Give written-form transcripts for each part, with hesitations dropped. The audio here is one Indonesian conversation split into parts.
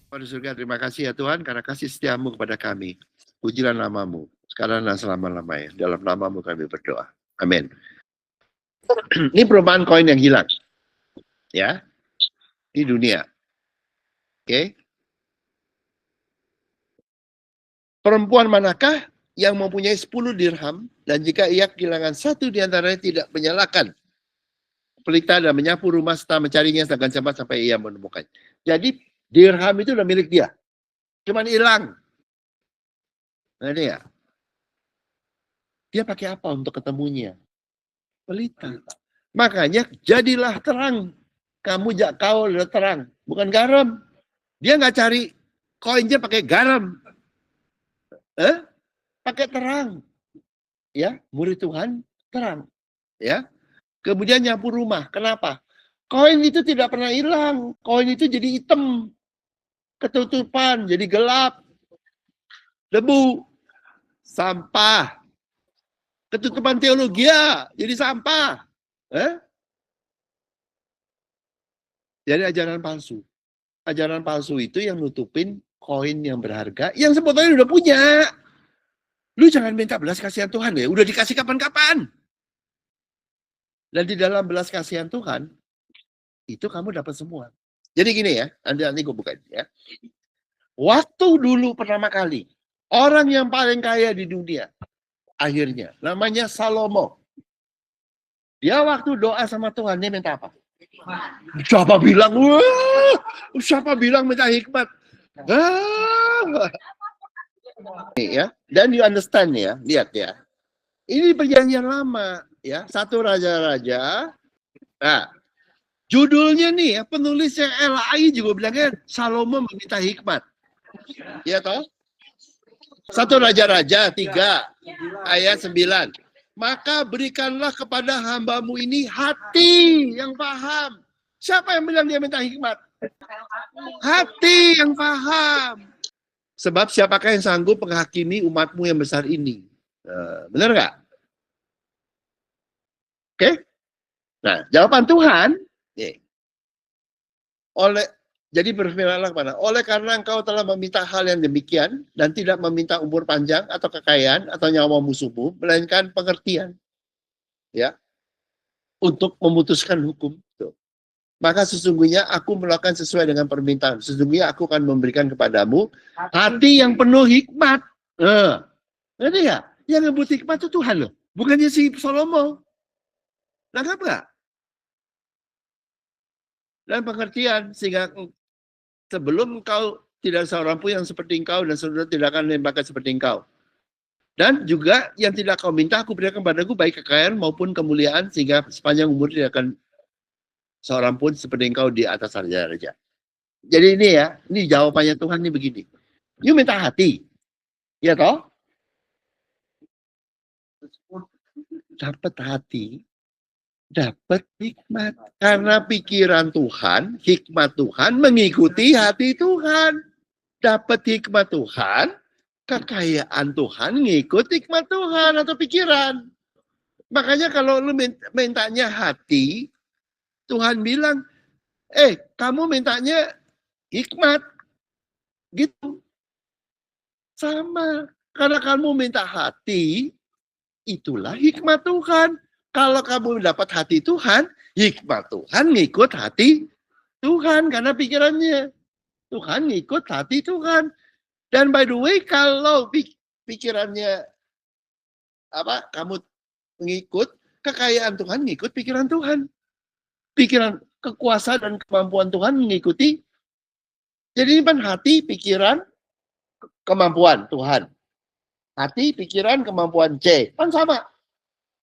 Pada surga, terima kasih ya Tuhan karena kasih setiamu kepada kami. Pujilah namamu sekarang dan selama-lamanya. Dalam namamu kami berdoa. Amin. Ini perumpamaan koin yang hilang. Ya. Di dunia. Oke. Perempuan manakah yang mempunyai 10 dirham dan jika ia kehilangan satu di antaranya tidak menyalakan pelita dan menyapu rumah serta mencarinya dengan cepat sampai ia menemukan. Jadi dirham itu udah milik dia. Cuman hilang. Nah ini ya. Dia pakai apa untuk ketemunya? Pelita. Makanya jadilah terang. Kamu kau adalah terang, bukan garam. Dia nggak cari koinnya pakai garam. Pakai terang. Ya, murid Tuhan terang. Ya. Kemudian nyapu rumah. Kenapa? Koin itu tidak pernah hilang. Koin itu jadi hitam. Ketutupan, jadi gelap. Debu. Sampah. Ketutupan teologi ya, jadi sampah. Jadi ajaran palsu. Ajaran palsu itu yang nutupin koin yang berharga yang sebetulnya udah punya. Lu jangan minta belas kasihan Tuhan ya, udah dikasih kapan-kapan. Dan di dalam belas kasihan Tuhan, itu kamu dapat semua. Jadi gini ya, nanti gue buka ya. Waktu dulu pertama kali, orang yang paling kaya di dunia, akhirnya, namanya Salomo. Dia waktu doa sama Tuhan, dia minta apa? Siapa bilang, wah, siapa bilang minta hikmat? Ya, dan you understand ya, lihat ya. Ini perjanjian lama ya, satu raja-raja. Nah, judulnya nih ya, penulisnya LAI juga bilangnya Salomo meminta hikmat. Ya toh? Satu raja-raja 3 ayat 9. Maka berikanlah kepada hambamu ini hati yang paham. Siapa yang bilang dia minta hikmat? Hati yang paham. Sebab siapakah yang sanggup menghakimi umatmu yang besar ini? Benar nggak? Oke? Nah, jawaban Tuhan, jadi berfirmanlah kepada, oleh karena engkau telah meminta hal yang demikian dan tidak meminta umur panjang atau kekayaan atau nyawa musuhmu, melainkan pengertian, ya, untuk memutuskan hukum. Maka sesungguhnya aku melakukan sesuai dengan permintaan. Sesungguhnya aku akan memberikan kepadamu hati yang penuh hikmat. Ngerti ya? Yang ngebut hikmat itu Tuhan loh. Bukannya si Salomo. Nangkap nggak? Dan pengertian. Sehingga sebelum engkau tidak seorang pun yang seperti engkau dan saudara tidak akan menembakkan seperti engkau. Dan juga yang tidak kau minta aku berikan kepadaku baik kekayaan maupun kemuliaan sehingga sepanjang umur tidak akan seorang pun seperti engkau di atas raja-raja. Jadi ini ya, ini jawabannya Tuhan ini begini. You minta hati. Ya toh? Dapat hati, dapat hikmat. Karena pikiran Tuhan, hikmat Tuhan mengikuti hati Tuhan. Dapat hikmat Tuhan, kekayaan Tuhan ngikut hikmat Tuhan atau pikiran. Makanya kalau lu mintanya hati, Tuhan bilang, kamu mintanya hikmat. Gitu. Sama. Karena kamu minta hati, itulah hikmat Tuhan. Kalau kamu dapat hati Tuhan, hikmat Tuhan ngikut hati Tuhan. Karena pikirannya. Tuhan ngikut hati Tuhan. Dan by the way, kalau pikirannya kamu ngikut, kekayaan Tuhan ngikut pikiran Tuhan. Pikiran, kekuasaan dan kemampuan Tuhan mengikuti. Jadi ini kan hati, pikiran, kemampuan Tuhan. Hati, pikiran, kemampuan C. Kan sama.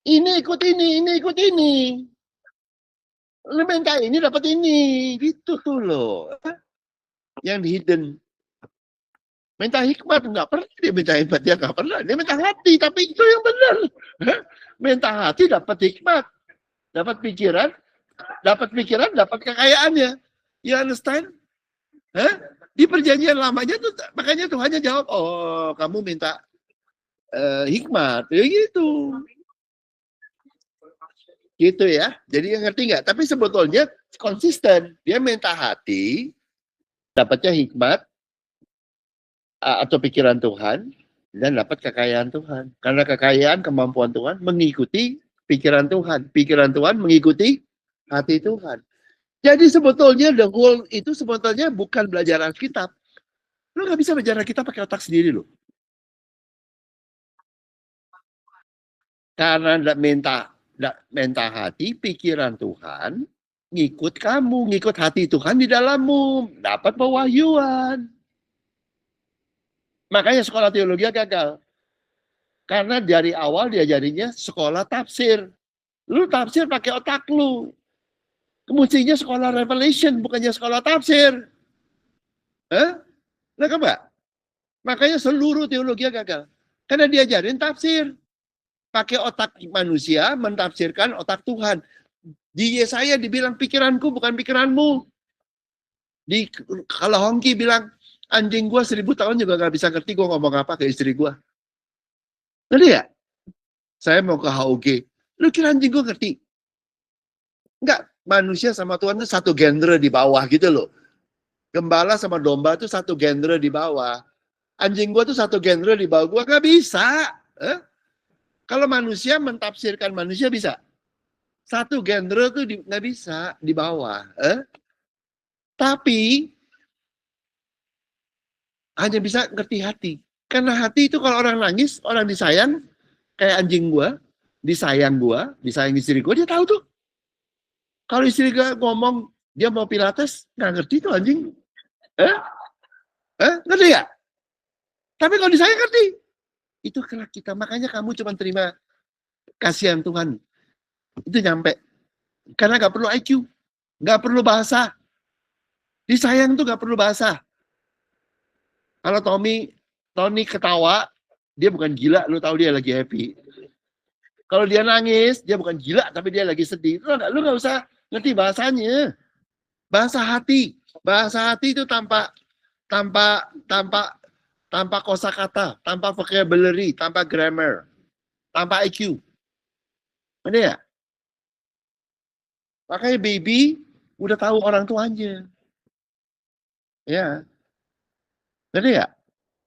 Ini ikut ini ikut ini. Lu minta ini dapat ini. Gitu tuh loh. Yang hidden. Minta hikmat. Enggak pernah dia minta hikmat. Dia enggak pernah. Dia minta hati. Tapi itu yang benar. Minta hati dapat hikmat. Dapat pikiran. Dapat kekayaannya. You understand? Di perjanjian lamanya tuh. Makanya Tuhannya jawab. Oh kamu minta hikmat. Ya gitu. Gitu ya. Jadi ngerti nggak? Tapi sebetulnya konsisten. Dia minta hati, dapatnya hikmat, atau pikiran Tuhan dan dapat kekayaan Tuhan. Karena kekayaan, kemampuan Tuhan mengikuti pikiran Tuhan. Pikiran Tuhan mengikuti hati Tuhan. Jadi sebetulnya the whole itu sebetulnya bukan belajar Alkitab. Lu nggak bisa belajar Alkitab pakai otak sendiri loh. Karena minta hati, pikiran Tuhan, ngikut kamu, ngikut hati Tuhan di dalammu, dapat pewahyuan. Makanya sekolah teologi gagal. Karena dari awal diajarinya sekolah tafsir. Lu tafsir pakai otak lu. Mestinya sekolah revelation, bukannya sekolah tafsir. Nah, coba. Makanya seluruh teologi gagal. Karena diajarin tafsir. Pakai otak manusia, mentafsirkan otak Tuhan. Di Yesaya dibilang pikiranku bukan pikiranmu. Kalau Hongki bilang, anjing gua 1000 tahun juga gak bisa ngerti gua ngomong apa ke istri gua. Ngerti ya? Saya mau ke HOG. Lu kira anjing gua ngerti? Enggak, manusia sama Tuhan itu satu genre di bawah gitu loh. Gembala sama domba itu satu genre di bawah. Anjing gua tuh satu genre di bawah gua, gak bisa. Kalau manusia mentafsirkan manusia bisa. Satu genre tuh nggak bisa di bawah. Tapi hanya bisa ngerti hati. Karena hati itu kalau orang nangis, orang disayang, kayak anjing gua, disayang istri gua, dia tahu tuh. Kalau istri gua ngomong dia mau pilates, nggak ngerti tuh anjing. Ngerti ya? Tapi kalau disayang ngerti. Itu kelak kita. Makanya kamu cuma terima kasihan Tuhan. Itu nyampe. Karena nggak perlu IQ. Nggak perlu bahasa. Disayang tuh nggak perlu bahasa. Kalau Tony ketawa, dia bukan gila, lu tahu dia lagi happy. Kalau dia nangis, dia bukan gila, tapi dia lagi sedih. Lu nggak usah ngerti bahasanya. Bahasa hati. Bahasa hati itu tanpa kosakata, tanpa vocabulary, tanpa grammar, tanpa IQ. Ada ya? Makanya baby udah tahu orang tuanya. Ya. Ada ya?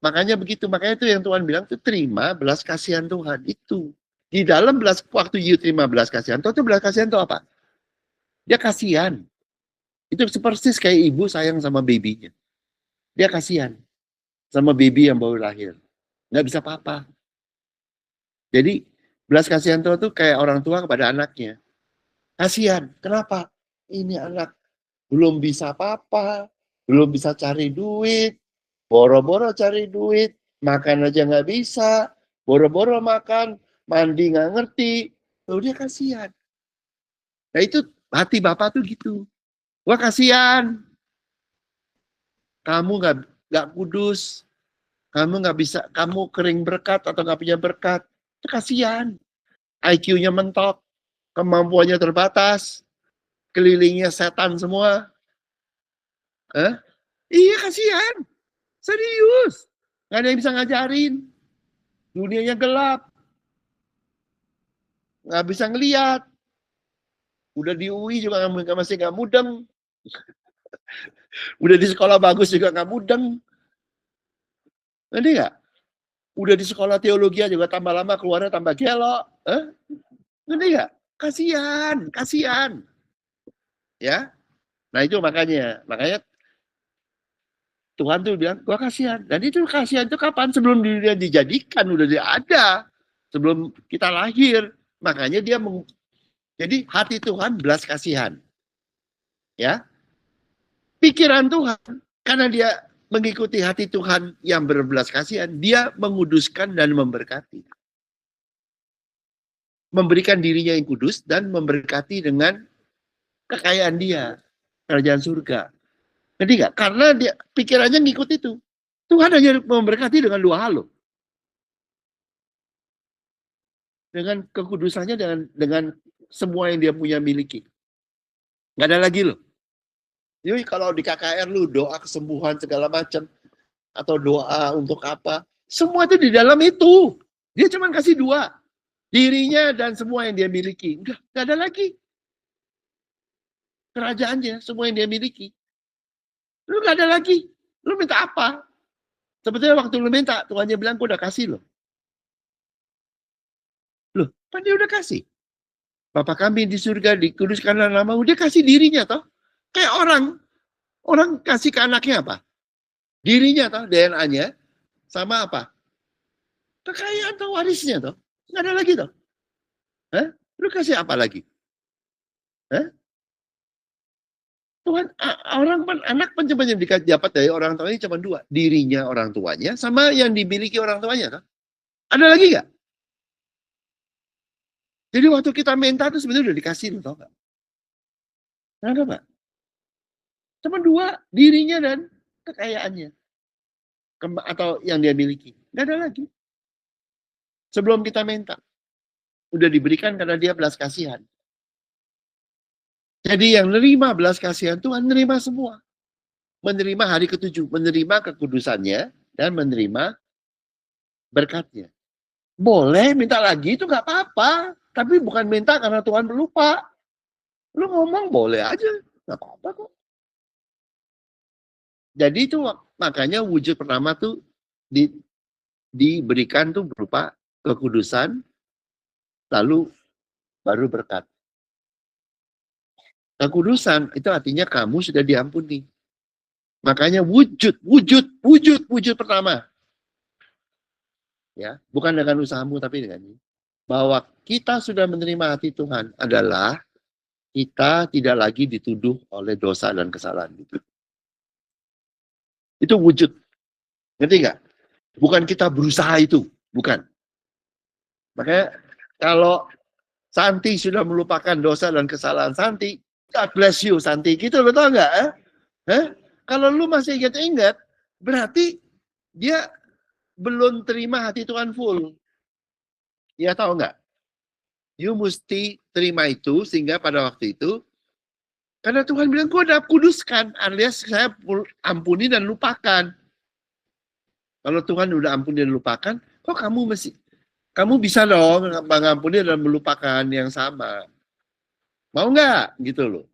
Makanya begitu. Makanya itu yang Tuhan bilang itu terima belas kasihan Tuhan itu. Di dalam waktu you terima belas kasihan Tuhan, itu belas kasihan itu apa? Dia kasihan. Itu persis kayak ibu sayang sama babynya. Dia kasihan sama baby yang baru lahir. Nggak bisa apa-apa. Jadi belas kasihan Tuhan itu kayak orang tua kepada anaknya. Kasihan. Kenapa? Ini anak belum bisa apa-apa, belum bisa cari duit, boro-boro cari duit, makan aja nggak bisa, boro-boro makan, mandi nggak ngerti, lalu dia kasihan. Nah itu hati Bapak tuh gitu. Wah kasihan, kamu nggak kudus, kamu nggak bisa, kamu kering berkat atau nggak punya berkat, itu kasihan. IQ-nya mentok, kemampuannya terbatas, kelilingnya setan semua. Iya kasihan, serius. Nggak ada yang bisa ngajarin. Dunianya gelap. Nggak bisa ngeliat. Udah di UI juga masih nggak mudeng. Udah di sekolah bagus juga nggak mudeng. Nanti nggak? Udah di sekolah teologi juga tambah lama keluarnya tambah gelo. Nanti nggak? Kasihan. Ya. Nah itu makanya Tuhan tuh bilang, gua kasihan. Dan itu kasihan itu kapan? Sebelum dia dijadikan, udah dia ada. Sebelum kita lahir. Makanya dia jadi hati Tuhan belas kasihan. Ya. Pikiran Tuhan, karena dia mengikuti hati Tuhan yang berbelas kasihan, dia menguduskan dan memberkati. Memberikan dirinya yang kudus dan memberkati dengan kekayaan dia. Kerajaan surga. Jadi enggak? Karena dia pikirannya ngikut itu. Tuhan hanya memberkati dengan dua hal loh. Dengan kekudusannya, dengan semua yang dia punya miliki. Nggak ada lagi loh. Jadi kalau di KKR lu doa kesembuhan segala macam, atau doa untuk apa, semua itu di dalam itu. Dia cuma kasih dua. Dirinya dan semua yang dia miliki. Enggak ada lagi. Kerajaannya, semua yang dia miliki. Lu nggak ada lagi. Lu minta apa? Sebetulnya waktu lu minta, Tuhannya bilang, gue udah kasih loh. Loh, kan dia udah kasih. Bapa kami di surga, dikuduskanlah namamu. Dia kasih dirinya toh. Kayak orang kasih ke anaknya apa? Dirinya toh, DNA-nya. Sama apa? Kekayaan atau warisnya toh. Nggak ada lagi toh. Hah? Lu kasih apa lagi? Hah? Tuhan, orang anak cuma yang dapat dari orang tuanya cuma dua. Dirinya orang tuanya sama yang dimiliki orang tuanya toh. Ada lagi nggak? Jadi waktu kita minta itu sebenarnya udah dikasih loh, tau nggak? Nggak ada, Pak. Cuma dua, dirinya dan kekayaannya. Atau yang dia miliki. Nggak ada lagi. Sebelum kita minta. Udah diberikan karena dia belas kasihan. Jadi yang nerima belas kasihan Tuhan menerima semua. Menerima hari ketujuh. Menerima kekudusannya. Dan menerima berkatnya. Boleh minta lagi itu nggak apa-apa. Tapi bukan minta karena Tuhan lupa. Lu ngomong boleh aja. Nggak apa-apa kok. Jadi itu makanya wujud pertama tuh diberikan tuh berupa kekudusan, lalu baru berkat. Kekudusan itu artinya kamu sudah diampuni. Makanya wujud pertama. Ya, bukan dengan usahamu tapi dengan ini. Bahwa kita sudah menerima hati Tuhan adalah kita tidak lagi dituduh oleh dosa dan kesalahan. Itu wujud. Ngerti nggak? Bukan kita berusaha itu. Bukan. Makanya kalau Santi sudah melupakan dosa dan kesalahan Santi, God bless you Santi. Gitu lo tau nggak? Kalau lu masih ingat-ingat, berarti dia belum terima hati Tuhan full. Ya tahu nggak? You mesti terima itu sehingga pada waktu itu, karena Tuhan bilang, gue udah kuduskan, alias saya ampuni dan lupakan. Kalau Tuhan udah ampuni dan lupakan, kok kamu bisa dong mengampuni dan melupakan yang sama. Mau nggak? Gitu loh.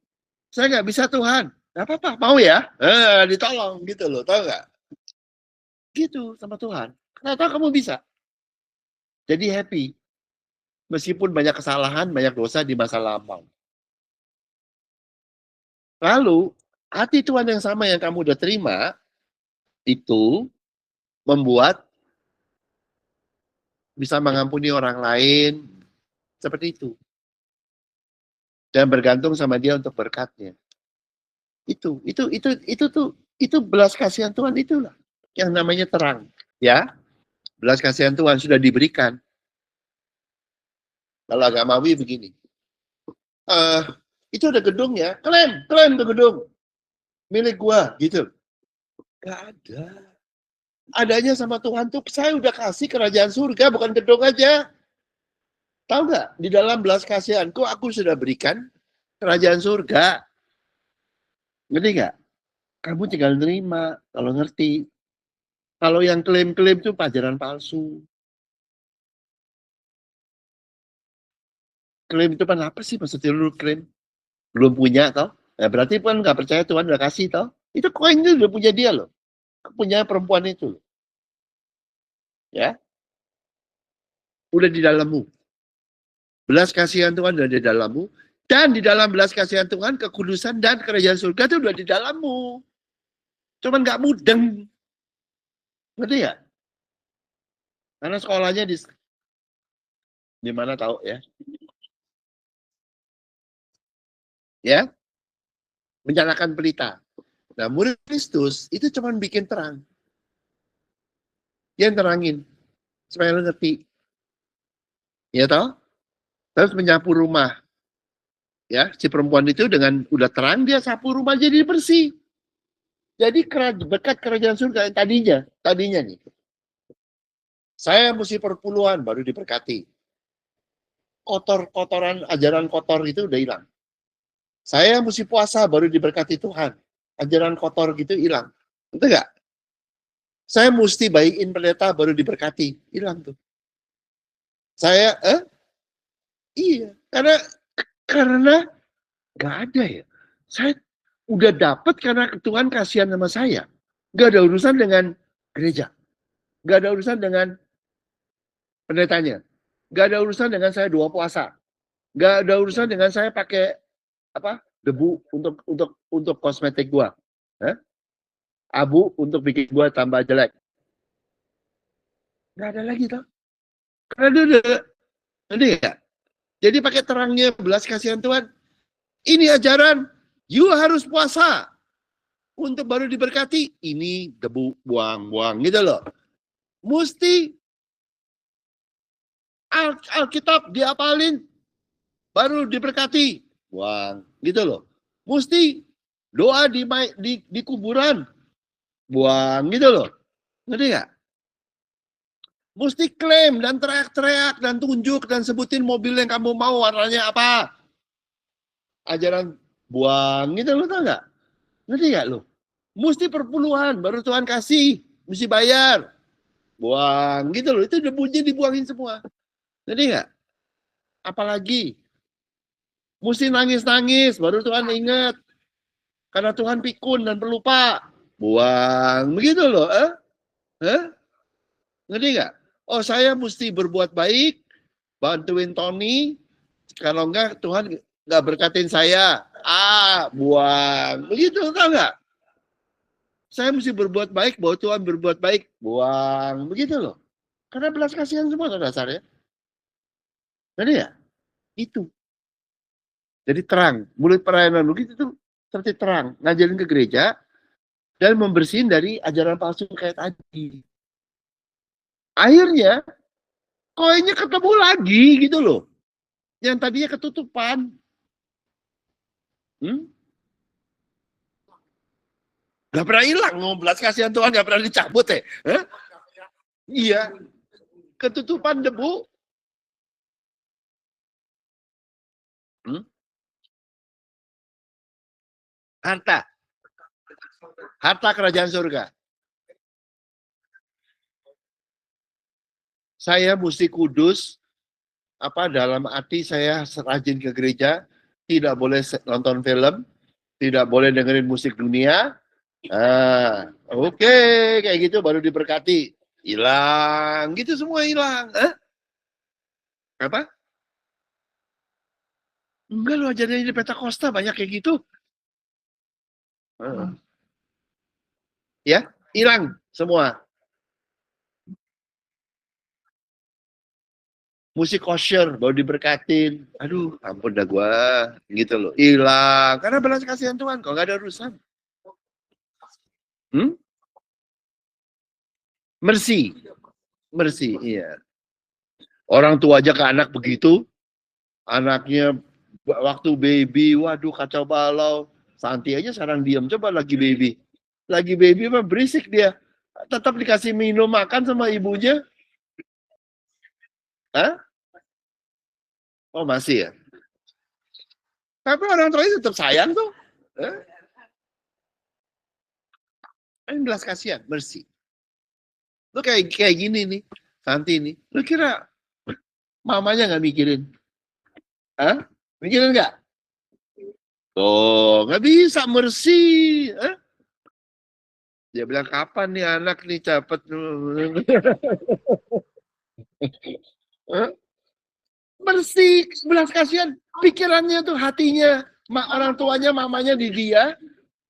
Saya nggak bisa Tuhan. Nggak apa-apa, mau ya? Ditolong gitu loh, tahu nggak? Gitu sama Tuhan. Ternyata kamu bisa. Jadi happy. Meskipun banyak kesalahan, banyak dosa di masa lampau. Lalu, hati Tuhan yang sama yang kamu udah terima, itu membuat bisa mengampuni orang lain, seperti itu. Dan bergantung sama dia untuk berkatnya. Itu belas kasihan Tuhan itulah. Yang namanya terang. Ya, belas kasihan Tuhan sudah diberikan. Kalau agamawi begini. Itu ada gedung ya, klaim tuh gedung. Milik gua, gitu. Gak ada. Adanya sama Tuhan tuh, saya udah kasih kerajaan surga, bukan gedung aja. Tahu nggak? Di dalam belas kasihanku, aku sudah berikan kerajaan surga. Ngerti nggak? Kamu tinggal nerima, kalau ngerti. Kalau yang klaim-klaim itu ajaran palsu. Klaim itu kan apa sih maksudnya lu klaim? Belum punya toh? Nah, berarti kan nggak percaya Tuhan udah kasih toh? Itu koin itu udah punya dia loh. Punya perempuan itu loh. Ya, udah di dalammu. Belas kasihan Tuhan udah di dalammu. Dan di dalam belas kasihan Tuhan, kekudusan dan kerajaan surga itu udah di dalammu. Cuman nggak mudeng. Ngerti ya? Karena sekolahnya di mana tahu ya? Ya, menyalakan pelita. Nah, murid Kristus itu cuman bikin terang. Yang terangin supaya lo ngerti. Ya toh? Terus menyapu rumah. Ya, si perempuan itu dengan udah terang dia sapu rumah jadi bersih. Jadi berkat kerajaan surga yang tadinya nih. Saya mesti perpuluhan baru diberkati. Kotoran ajaran kotor itu udah hilang. Saya mesti puasa baru diberkati Tuhan. Ajaran kotor gitu hilang. Betul nggak? Saya mesti baikin pendeta baru diberkati. Hilang tuh. Saya, iya. Karena nggak ada ya. Saya udah dapat karena Tuhan kasihan sama saya. Nggak ada urusan dengan gereja. Nggak ada urusan dengan pendetanya. Nggak ada urusan dengan saya doa puasa. Nggak ada urusan dengan saya pakai apa debu untuk kosmetik gua. Abu untuk bikin gua tambah jelek. Nggak ada lagi toh. Karena dia udah, ya. Jadi pakai terangnya belas kasihan Tuhan. Ini ajaran, you harus puasa untuk baru diberkati. Ini debu buang-buang gitu loh. Mesti Alkitab diapalin baru diberkati. Buang gitu loh. Mesti doa di kuburan. Buang gitu loh. Ngerti nggak? Mesti klaim dan teriak-teriak dan tunjuk dan sebutin mobil yang kamu mau warnanya apa. Ajaran buang gitu loh, tau nggak? Ngerti nggak lo? Mesti perpuluhan baru Tuhan kasih. Mesti bayar. Buang gitu loh. Itu debunya dibuangin semua. Ngerti nggak? Apalagi mesti nangis-nangis baru Tuhan ingat. Karena Tuhan pikun dan pelupa. Buang. Begitu loh. Ngerti nggak? Oh, saya mesti berbuat baik, bantuin Tony. Kalau enggak, Tuhan nggak berkatin saya. Buang. Begitu, tau nggak? Saya mesti berbuat baik, bahwa Tuhan berbuat baik. Buang. Begitu loh. Karena belas kasihan semua dasarnya. Ngerti ya? Itu. Jadi terang. Mulut pelayanan begitu tuh seperti terang. Ngajarin ke gereja, dan membersihin dari ajaran palsu kayak tadi. Akhirnya, koinnya ketemu lagi gitu loh. Yang tadinya ketutupan. Gak pernah hilang. Belas kasihan Tuhan gak pernah dicabut ya. Iya. Ketutupan debu. Harta. Harta kerajaan surga. Saya mesti kudus. Dalam hati saya rajin ke gereja. Tidak boleh nonton film. Tidak boleh dengerin musik dunia. Oke, kayak gitu baru diberkati. Hilang, gitu semua hilang. Apa? Enggak loh, ajarnya di Pentakosta banyak kayak gitu. Ya, hilang semua. Musik kosher baru diberkatin. Aduh, ampun dah gua, gitu loh. Hilang, karena belas kasihan Tuhan. Kalau nggak ada urusan. Mercy, iya. Orang tua aja ke anak begitu, anaknya waktu baby, waduh kacau balau. Santi aja sekarang diam, coba lagi baby mah berisik dia. Tetap dikasih minum makan sama ibunya. Oh masih ya. Tapi orang tuanya tetap sayang tuh. Ini belas kasihan, bersih. Lu kayak gini nih, Santi nih. Lu kira mamanya nggak mikirin? Mikirin nggak? Oh, nggak bisa bersih. Dia bilang kapan nih anak nih cepet. Bersih, belas kasihan. Pikirannya tuh hatinya, orang tuanya, mamanya di dia.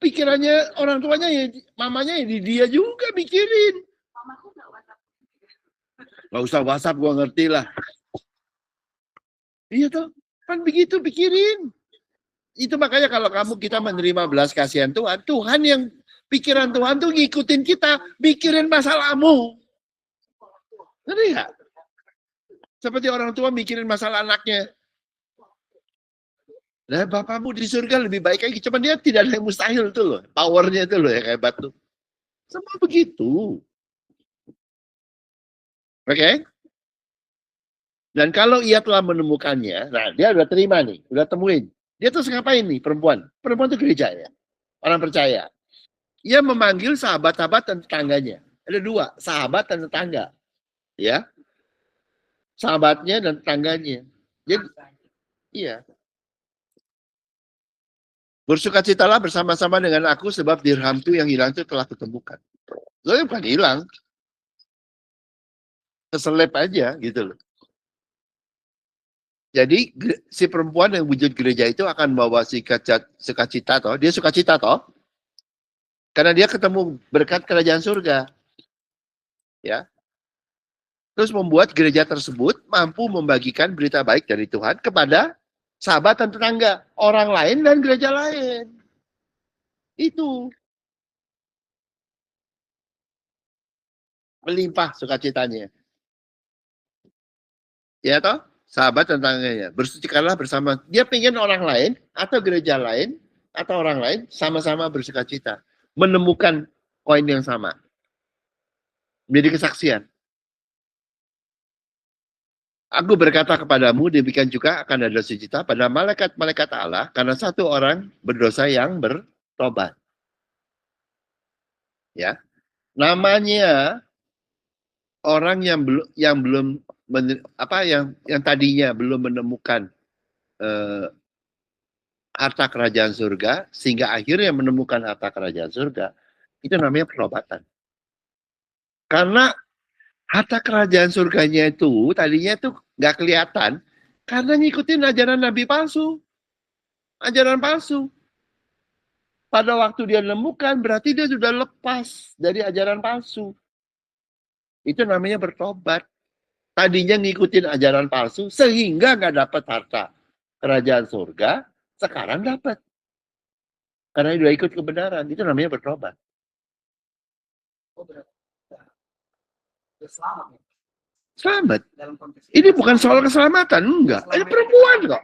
Pikirannya orang tuanya ya, mamanya ya di dia juga mikirin. Gak usah WhatsApp, gua ngerti lah. Iya tuh, kan begitu pikirin. Itu makanya kalau kita menerima belas kasihan Tuhan, Tuhan yang pikiran Tuhan tuh ngikutin kita, mikirin masalahmu. Ngerti gak? Seperti orang tua mikirin masalah anaknya. Nah, bapakmu di surga lebih baik lagi. Cuma dia tidak ada yang mustahil tuh loh. Powernya itu loh yang hebat tuh. Semua begitu. Oke? Dan kalau ia telah menemukannya, nah dia udah terima nih, udah temuin. Dia terus ngapain nih perempuan? Perempuan itu gereja ya. Orang percaya. Ia memanggil sahabat-sahabat dan tetangganya. Ada dua, sahabat dan tetangga. Ya. Sahabatnya dan tetangganya. Jadi, iya. Bersukacitalah bersama-sama dengan aku sebab dirhamku yang hilang itu telah kutemukan. Loh, bukan hilang. Keselip aja gitu loh. Jadi si perempuan yang wujud gereja itu akan bawa sukacita toh. Dia sukacita toh. Karena dia ketemu berkat kerajaan surga. Ya. Terus membuat gereja tersebut mampu membagikan berita baik dari Tuhan kepada sahabat dan tetangga, orang lain dan gereja lain. Itu melimpah sukacitanya. Ya toh? Sahabat dan tetangganya. Bersukacitalah bersama. Dia pengen orang lain atau gereja lain atau orang lain sama-sama bersukacita. Menemukan koin yang sama. Menjadi kesaksian. Aku berkata kepadamu, demikian juga akan ada sukacita pada malaikat-malaikat Allah karena satu orang berdosa yang bertobat. Ya, namanya orang yang belum yang tadinya belum menemukan harta kerajaan surga sehingga akhirnya menemukan harta kerajaan surga, itu namanya pertobatan. Karena harta kerajaan surganya itu tadinya tuh nggak kelihatan karena ngikutin ajaran nabi palsu. Ajaran palsu. Pada waktu dia menemukan berarti dia sudah lepas dari ajaran palsu. Itu namanya bertobat. Tadinya ngikutin ajaran palsu sehingga nggak dapat harta kerajaan surga, sekarang dapat. Karena dia ikut kebenaran, itu namanya bertobat. Selamat. Ini bukan soal keselamatan, enggak. Ini perempuan kok.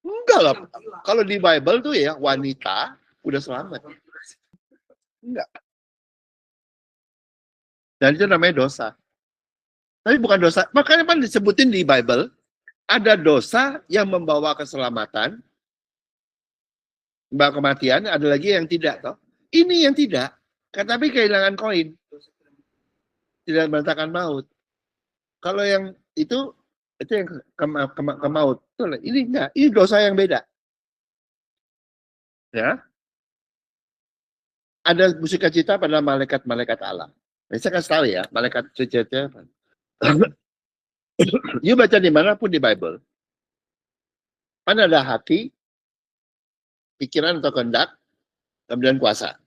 Enggak lah. Kalau di Bible tuh ya wanita udah selamat. Enggak. Dan itu namanya dosa. Tapi bukan dosa. Makanya kan disebutin di Bible ada dosa yang membawa keselamatan, membawa kematian, ada lagi yang tidak toh. Ini yang tidak. Tapi kehilangan koin. Tidak meratakan maut. Kalau yang itu yang ke maut. Ini enggak. Ini dosa yang beda. Ya. Ada sukacita pada malaikat-malaikat Allah. Saya kasih tahu ya, malaikat sukacita. You baca dimanapun di Bible. Mana ada hati, pikiran atau kehendak, kemudian kuasa.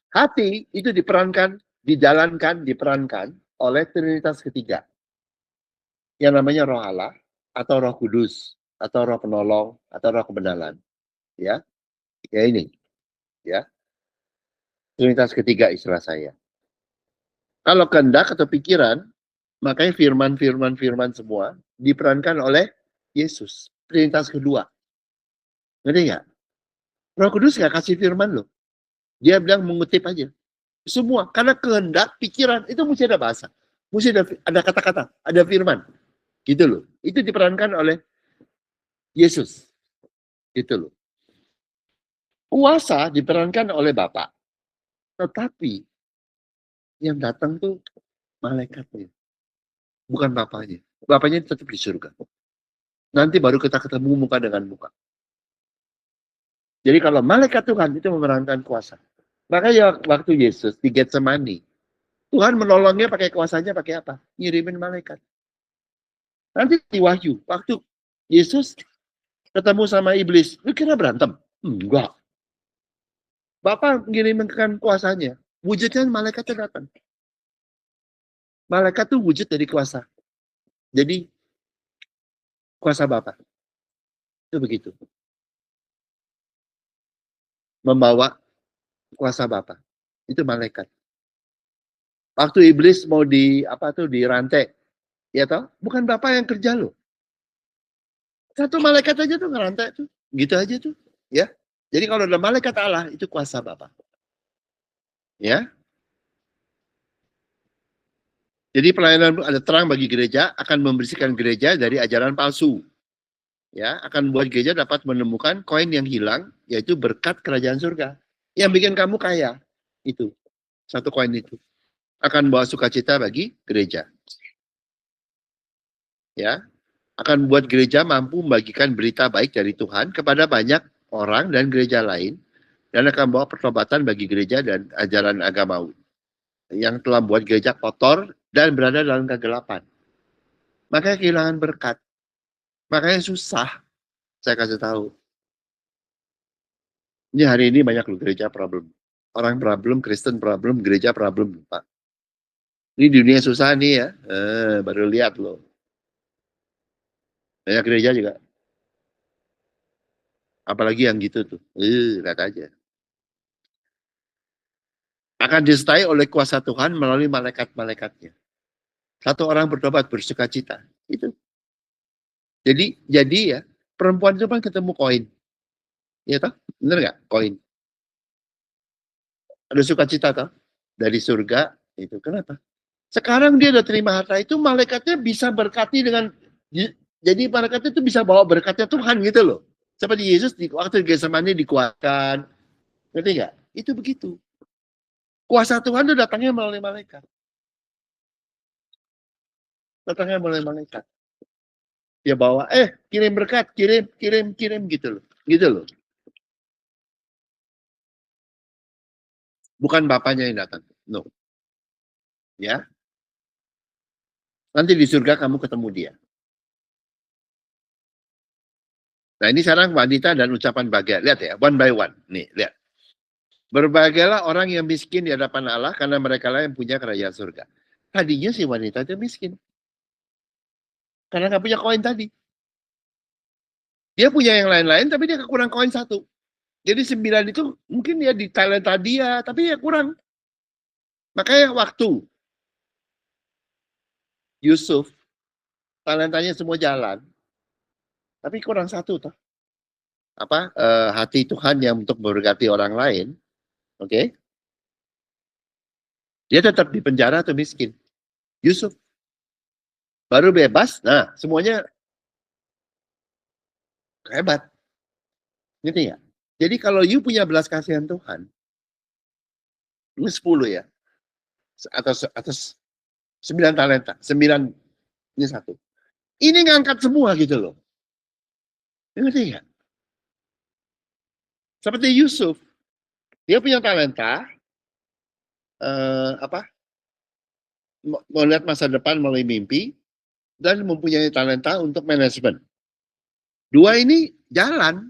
Hati itu diperankan, diperankan oleh Trinitas ketiga. Yang namanya Roh Allah, atau Roh Kudus, atau Roh Penolong, atau Roh Kebenaran. Ya, ya ini. Ya, Trinitas ketiga istilah saya. Kalau kehendak atau pikiran, makanya firman semua diperankan oleh Yesus. Trinitas kedua. Ngerti nggak? Roh Kudus nggak kasih firman loh. Dia bilang mengutip aja. Semua. Karena kehendak, pikiran, itu mesti ada bahasa. Mesti ada kata-kata, ada firman. Gitu loh. Itu diperankan oleh Yesus. Gitu loh. Kuasa diperankan oleh Bapa. Tetapi yang datang tuh malaikatnya. Bukan Bapaknya. Bapaknya tetap di surga. Nanti baru kita ketemu muka dengan muka. Jadi kalau malaikat Tuhan itu memerankan kuasa. Makanya waktu Yesus di Getsemani, Tuhan menolongnya pakai kuasanya pakai apa? Ngirimin malaikat. Nanti di Wahyu, waktu Yesus ketemu sama iblis, lu kira berantem? Enggak. Bapak mengirimkan kuasanya, wujudnya malaikatnya datang. Malaikat itu wujud dari kuasa. Jadi kuasa Bapak. Itu begitu. Membawa kuasa Bapak. Itu malaikat. Waktu iblis mau dirantai, ya toh? Bukan Bapak yang kerja loh. Satu malaikat aja tuh ngerantai tuh. Gitu aja tuh, ya. Jadi kalau ada malaikat Allah itu kuasa Bapak. Ya. Jadi pelayanan ada terang bagi gereja akan membersihkan gereja dari ajaran palsu. Ya, akan membuat gereja dapat menemukan koin yang hilang, yaitu berkat kerajaan surga. Yang bikin kamu kaya, itu. Satu koin itu. Akan bawa sukacita bagi gereja. Ya, akan membuat gereja mampu membagikan berita baik dari Tuhan kepada banyak orang dan gereja lain dan akan membawa pertobatan bagi gereja dan ajaran agamawi yang telah membuat gereja kotor dan berada dalam kegelapan. Makanya kehilangan berkat. Makanya susah. Saya kasih tahu. Ini hari ini banyak loh gereja problem. Orang problem, Kristen problem, gereja problem, Pak. Ini dunia susah nih ya. Baru lihat loh. Banyak gereja juga. Apalagi yang gitu tuh. Lihat aja. Akan disertai oleh kuasa Tuhan melalui malaikat-malaikatnya. Satu orang bertobat bersuka cita. Itu. Jadi ya, perempuan itu kan ketemu koin. Iya toh? Bener nggak? Koin. Ada sukacita toh? Dari surga. Itu kenapa? Sekarang dia udah terima harta itu, malaikatnya bisa berkati dengan, jadi malaikatnya itu bisa bawa berkatnya Tuhan gitu loh. Seperti Yesus waktu di Getsemani dikuatkan. Ngerti nggak? Itu begitu. Kuasa Tuhan itu datangnya melalui malaikat. Datangnya melalui malaikat. Dia bawa, kirim berkat, kirim gitu loh. Gitu loh. Bukan bapaknya yang datang. No. Ya. Nanti di surga kamu ketemu dia. Nah ini sekarang wanita dan ucapan bahagia. Lihat ya, one by one. Nih, lihat. Berbahagialah orang yang miskin di hadapan Allah karena mereka lah yang punya kerajaan surga. Tadinya si wanita itu miskin. Karena nggak punya koin tadi. Dia punya yang lain-lain tapi dia kurang koin satu. Jadi 9 itu mungkin dia di talenta dia tapi ya kurang. Makanya waktu Yusuf talentanya semua jalan. Tapi kurang satu toh. Hati Tuhan yang untuk memberkati orang lain. Oke. Dia tetap di penjara atau miskin. Yusuf baru bebas. Nah, semuanya hebat. Gitu ya. Jadi kalau you punya belas kasihan Tuhan, ini 10 ya. Atau 9 talenta. 9 ini satu. Ini ngangkat semua gitu loh. Ngerti nggak? Seperti Yusuf. Dia punya talenta. Melihat masa depan melalui mimpi. Dan mempunyai talenta untuk manajemen. Dua ini jalan.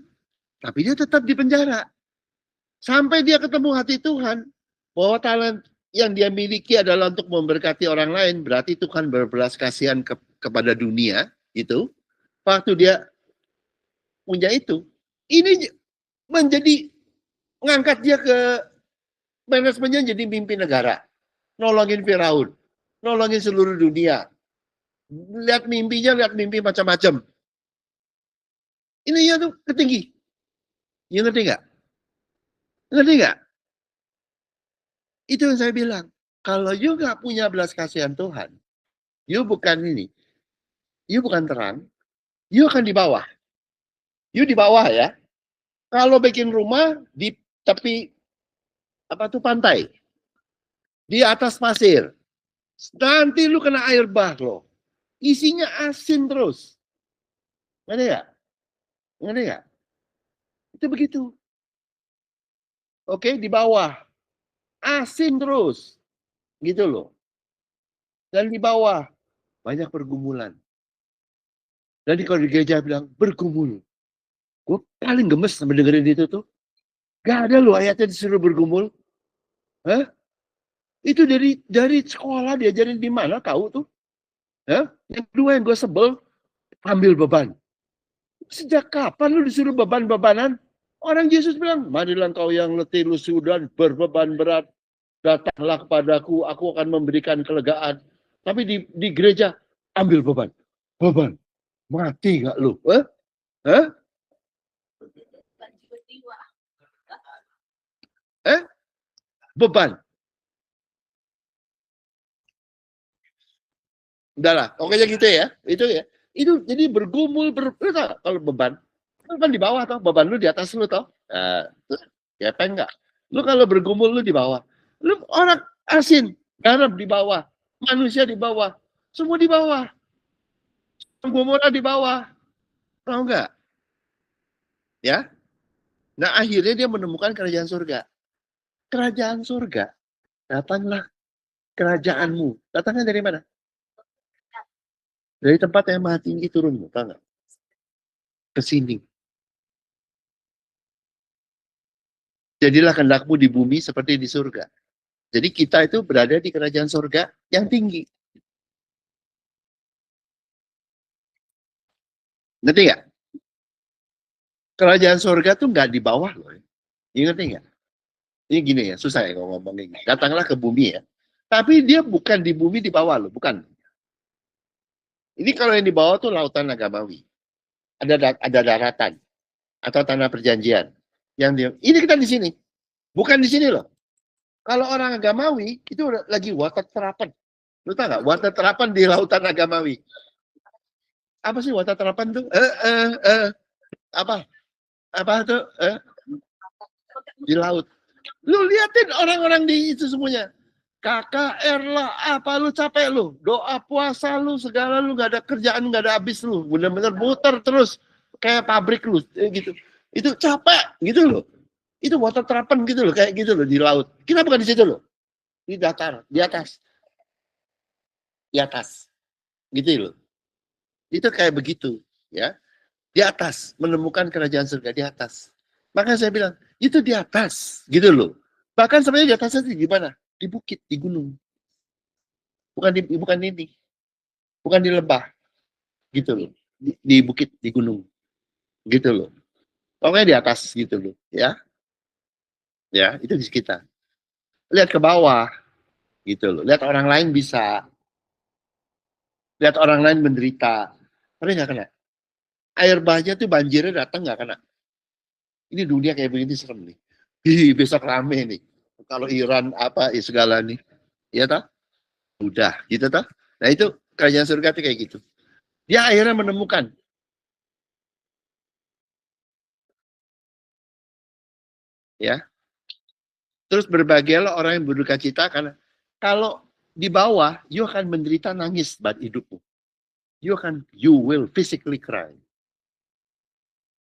Tapi dia tetap di penjara. Sampai dia ketemu hati Tuhan. Bahwa talent yang dia miliki adalah untuk memberkati orang lain. Berarti Tuhan berbelas kasihan kepada dunia. Itu. Waktu dia punya itu. Ini menjadi ngangkat dia ke manajemennya jadi pimpin negara. Nolongin Firaun. Nolongin seluruh dunia. Lihat mimpinya, lihat mimpi macam-macam. Ini ya tuh ketinggi. You ngerti nggak? Ngerti nggak? Itu yang saya bilang. Kalau you nggak punya belas kasihan Tuhan, you bukan ini. You bukan terang. You akan di bawah. You di bawah ya. Kalau bikin rumah di tepi pantai. Di atas pasir. Nanti lu kena air bah loh. Isinya asin terus. Ngerti nggak? Ngerti nggak? Itu begitu. Oke, di bawah. Asin terus. Gitu loh. Dan di bawah. Banyak pergumulan. Dan kalau di gereja bilang, bergumul. Gue paling gemes sama dengerin itu tuh. Gak ada loh ayatnya disuruh bergumul. Hah? Itu dari sekolah diajarin di mana tahu tuh. Hah? Yang kedua yang gue sebel, ambil beban. Sejak kapan lu disuruh beban-bebanan? Orang Yesus bilang, marilah kau yang letih lusuh dan berbeban berat, datanglah kepadaku, aku akan memberikan kelegaan. Tapi di gereja, ambil beban. Beban. Mati gak lu? Hah? Hah? Beban. Udahlah, pokoknya gitu ya. Itu ya. Itu jadi bergumul, kalau beban. Kan di bawah toh, beban lu di atas lu toh. Gepeng enggak? Lu kalau bergumul lu di bawah. Lu orang asin, garam di bawah, manusia di bawah, semua di bawah. Gomora di bawah. Tahu enggak? Ya. Nah, akhirnya dia menemukan kerajaan surga. Kerajaan surga, datanglah kerajaanmu. Datangnya dari mana? Dari tempat yang maha tinggi turun, tahu nggak? Ke sini. Jadilah kehendakmu di bumi seperti di surga. Jadi kita itu berada di kerajaan surga yang tinggi. Ngerti nggak? Kerajaan surga tuh nggak di bawah loh. Ngerti nggak? Ini gini ya, susah ya kalau ngomongin. Datanglah ke bumi ya. Tapi dia bukan di bumi di bawah loh, bukan. Ini kalau yang di bawah tuh lautan agamawi. Ada daratan atau tanah perjanjian. Ini kita di sini. Bukan di sini loh. Kalau orang agamawi itu lagi water terapan. Lu tahu nggak? Water terapan di lautan agamawi. Apa sih water terapan tuh? Apa? Apa tuh? Di laut. Lu liatin orang-orang di itu semuanya. KKR lah, apa lu capek lu, doa puasa lu, segala lu gak ada kerjaan, gak ada habis lu, bener-bener muter terus kayak pabrik lu, gitu. Itu capek, gitu loh. Itu water terapan gitu loh, kayak gitu loh di laut. Kita bukan di situ loh, di datar, di atas, gitu loh. Itu kayak begitu, ya. Di atas, menemukan kerajaan surga di atas. Makanya saya bilang, itu di atas, gitu loh. Bahkan sebenarnya di atasnya di mana? Di bukit, di gunung. Bukan ini, bukan di lembah, gitu loh. Di bukit, di gunung, gitu loh. Pokoknya di atas, gitu loh, ya. Ya, itu di kita. Lihat ke bawah, gitu loh. Lihat orang lain bisa, lihat orang lain menderita, tapi nggak kena. Air bahnya tuh banjirnya datang nggak kena. Ini dunia kayak begini serem nih. Besok rame nih. Kalau Iran apa segala nih, ya tak? Udah, gitu tak? Nah itu kerajaan surga tuh kayak gitu. Dia akhirnya menemukan, ya. Terus berbahagialah orang yang berduka cita karena kalau di bawah, you akan menderita nangis buat hidupmu. You will physically cry.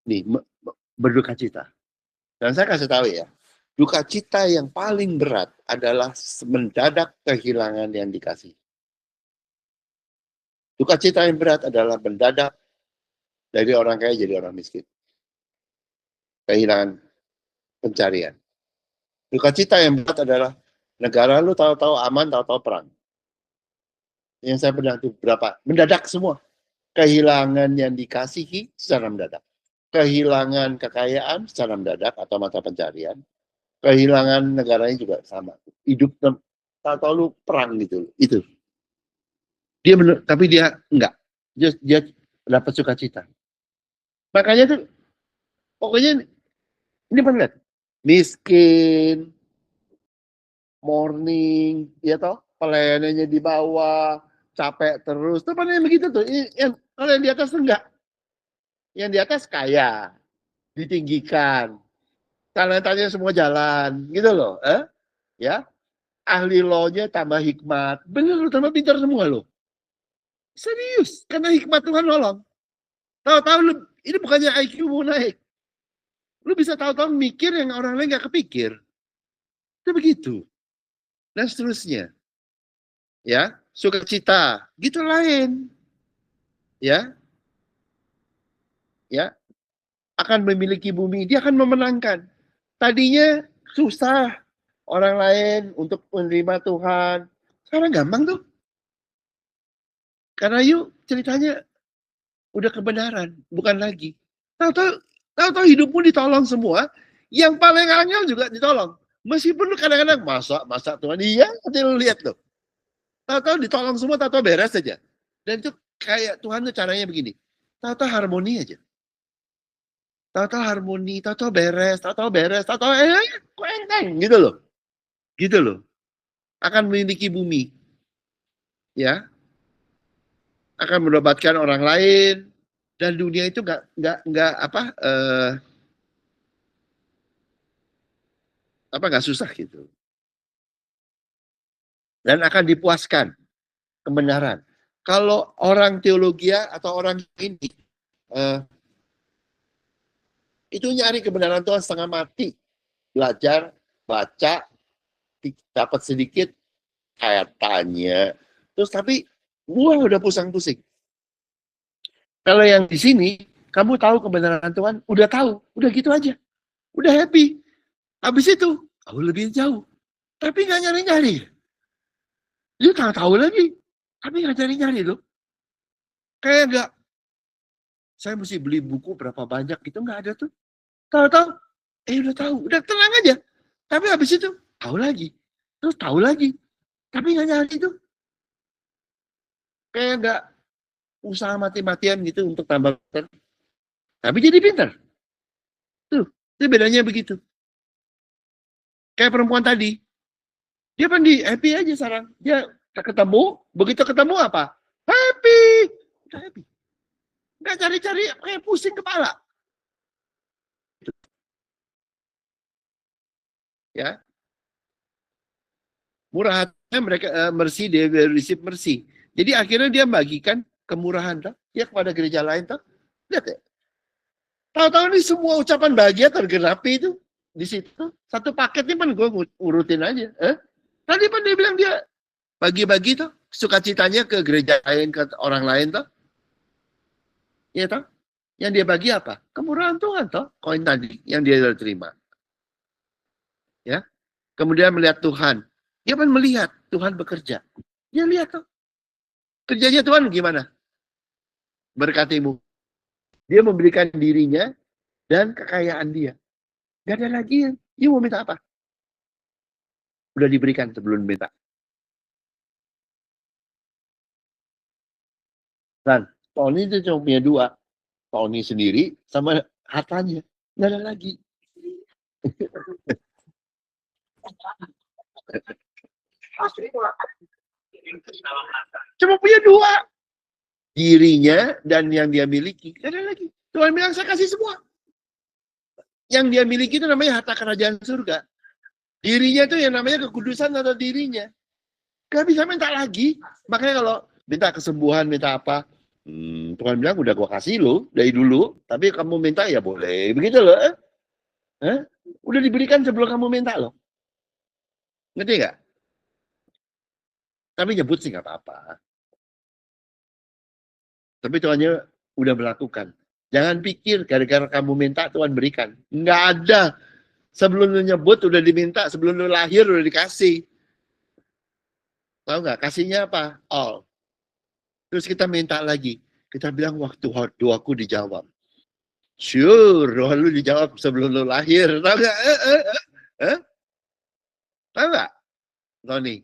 Nih, berduka cita. Dan saya kasih tahu ya, duka cita yang paling berat adalah mendadak kehilangan yang dikasih. Duka cita yang berat adalah mendadak dari orang kaya jadi orang miskin. Kehilangan pencarian. Duka cita yang berat adalah negara lu tahu-tahu aman, tahu-tahu perang. Yang saya pernah itu berapa? Mendadak semua. Kehilangan yang dikasihi secara mendadak. Kehilangan kekayaan secara mendadak atau mata pencarian. Kehilangan negaranya juga sama. Hidup tahu-tahu lu perang gitu. Itu. Dia bener, tapi dia enggak. Dia dapat sukacita. Makanya tuh pokoknya ini benar. Miskin, morning, ya toh, pelayanannya di bawah, capek terus. Tuh yang begitu tuh. Kalau yang di atas enggak. Yang di atas kaya, ditinggikan, talentanya semua jalan, gitu loh. Ya, ahli law-nya tambah hikmat, bener loh, tambah pintar semua loh. Serius, karena hikmat Tuhan nolong. Tahu-tahu lu, ini bukannya IQ mau naik. Lu bisa tahu-tahu mikir yang orang lain gak kepikir. Itu begitu. Dan seterusnya. Ya, sukacita, gitu lain. Ya, ya, akan memiliki bumi, dia akan memenangkan. Tadinya susah orang lain untuk menerima Tuhan. Sekarang gampang tuh. Karena yuk ceritanya udah kebenaran, bukan lagi. Tahu-tahu hidupmu ditolong semua, yang paling angel juga ditolong. Meskipun lu kadang-kadang masa Tuhan, iya, nanti lu lihat tuh. Tahu-tahu ditolong semua, tahu-tahu beres aja. Dan itu kayak Tuhan tuh caranya begini. Tahu-tahu harmoni aja. Tahu-tahu harmoni, tahu-tahu beres, tahu-tahu kok enteng gitu loh. Gitu loh. Akan memiliki bumi. Ya, akan mendapatkan orang lain dan dunia itu nggak nggak susah gitu. Dan akan dipuaskan kebenaran. Kalau orang teologi atau orang ini Itu nyari kebenaran Tuhan setengah mati. Belajar, baca, dapat sedikit, kayak tanya. Terus tapi, wah udah pusing-pusing. Kalau yang di sini, kamu tahu kebenaran Tuhan, udah tahu, udah gitu aja. Udah happy. Habis itu, kamu lebih jauh. Tapi nggak nyari-nyari. Dia tahu lagi. Tapi nggak nyari-nyari loh. Kayak nggak, saya mesti beli buku berapa banyak gitu, nggak ada tuh. Tahu-tahu, udah tahu, udah tenang aja. Tapi habis itu, tahu lagi. Terus tahu lagi. Tapi nggak nyari tuh. Kayak nggak usaha mati-matian gitu untuk tambah pintar. Tapi jadi pintar. Tuh, itu bedanya begitu. Kayak perempuan tadi. Dia kan di happy aja sekarang. Dia ketemu, begitu ketemu apa? Happy. Udah happy. Nggak cari-cari, kayak pusing kepala. Ya. Murah hatinya mereka mercy, dia receive mercy. Jadi akhirnya dia bagikan kemurahan tak? Ya kepada gereja lain tak? Lihat ya. Tahu-tahu ini semua ucapan bahagia tergenapi itu di situ. Satu paket ini kan gue urutin aja. Tadi kan dia bilang dia bagi-bagi tuh sukacitanya ke gereja lain, ke orang lain tuh. Iya toh? Yang dia bagi apa? Kemurahan Tuhan toh, koin tadi yang dia terima. Ya. Kemudian melihat Tuhan. Dia kan melihat Tuhan bekerja. Dia lihat toh. Kerjanya Tuhan gimana? Berkatimu. Dia memberikan dirinya dan kekayaan dia. Gak ada lagi yang dia mau minta apa? Udah diberikan sebelum minta. Dan Tony itu cuma punya dua. Tony sendiri sama hartanya. Gak ada lagi. Cuma punya dua. Dirinya dan yang dia miliki. Gak ada lagi. Tuhan bilang saya kasih semua. Yang dia miliki itu namanya harta kerajaan surga. Dirinya itu yang namanya kekudusan atau dirinya. Gak bisa minta lagi. Makanya kalau minta kesembuhan, minta apa. Tuhan bilang udah gua kasih lo dari dulu. Tapi kamu minta ya boleh. Begitu loh. Udah diberikan sebelum kamu minta loh. Ngerti gak? Tapi nyebut sih gak apa-apa. Tapi Tuhannya udah melakukan. Jangan pikir gara-gara kamu minta Tuhan berikan. Nggak ada. Sebelum lu nyebut udah diminta, sebelum lu lahir udah dikasih. Tahu nggak? Kasihnya apa? All. Terus kita minta lagi. Kita bilang waktu doaku dijawab. Sure, doa lu dijawab sebelum lu lahir. Tahu nggak? Tahu nggak, Tony?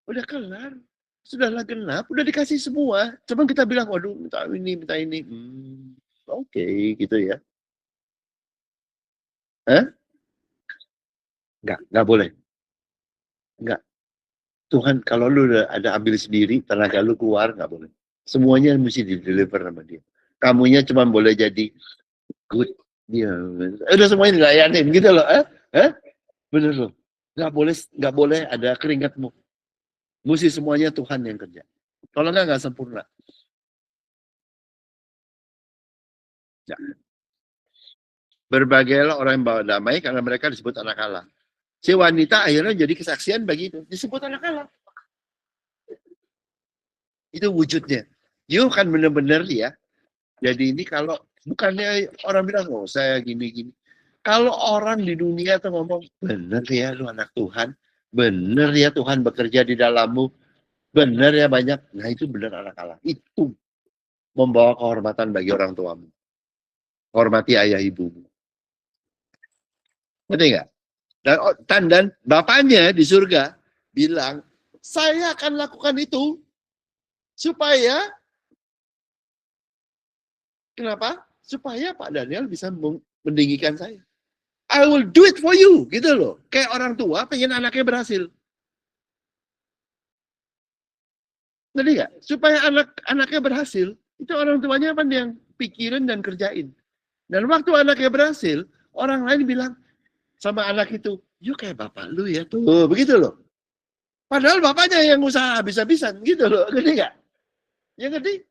Udah kelar. Sudahlah genap, udah dikasih semua. Cuma kita bilang, waduh, minta ini, minta ini. Oke, gitu ya. Nggak boleh. Nggak. Tuhan, kalau lu ada ambil sendiri, tenaga lu keluar, nggak boleh. Semuanya mesti di-deliver sama dia. Kamunya cuma boleh jadi good. Dia, udah semuanya dilayanin gitu loh. Bener loh. Nggak boleh ada keringatmu. Mesti semuanya Tuhan yang kerja. Kalau nggak sempurna. Ya. Berbagailah orang yang bawa damai karena mereka disebut anak Allah. Si wanita akhirnya jadi kesaksian bagi itu. Disebut anak Allah. Itu wujudnya. You kan benar-benar ya. Jadi ini kalau bukannya orang bilang, oh saya gini-gini. Kalau orang di dunia tuh ngomong, benar ya lu anak Tuhan. Benar ya Tuhan bekerja di dalammu. Benar ya banyak. Nah itu benar anak Allah. Itu membawa kehormatan bagi orang tuamu. Hormati ayah ibumu. Ngerti nggak? Dan bapaknya di surga bilang, saya akan lakukan itu supaya kenapa? Supaya Pak Daniel bisa meninggikan saya. I will do it for you, gitu loh. Kayak orang tua pengen anaknya berhasil. Ngerti nggak? Supaya anaknya berhasil, itu orang tuanya apa yang pikirin dan kerjain. Dan waktu anaknya berhasil, orang lain bilang sama anak itu, yuk kayak bapak lu ya tuh, begitu loh. Padahal bapaknya yang usaha habis-habisan, gitu loh, ngerti nggak? Ya ngerti?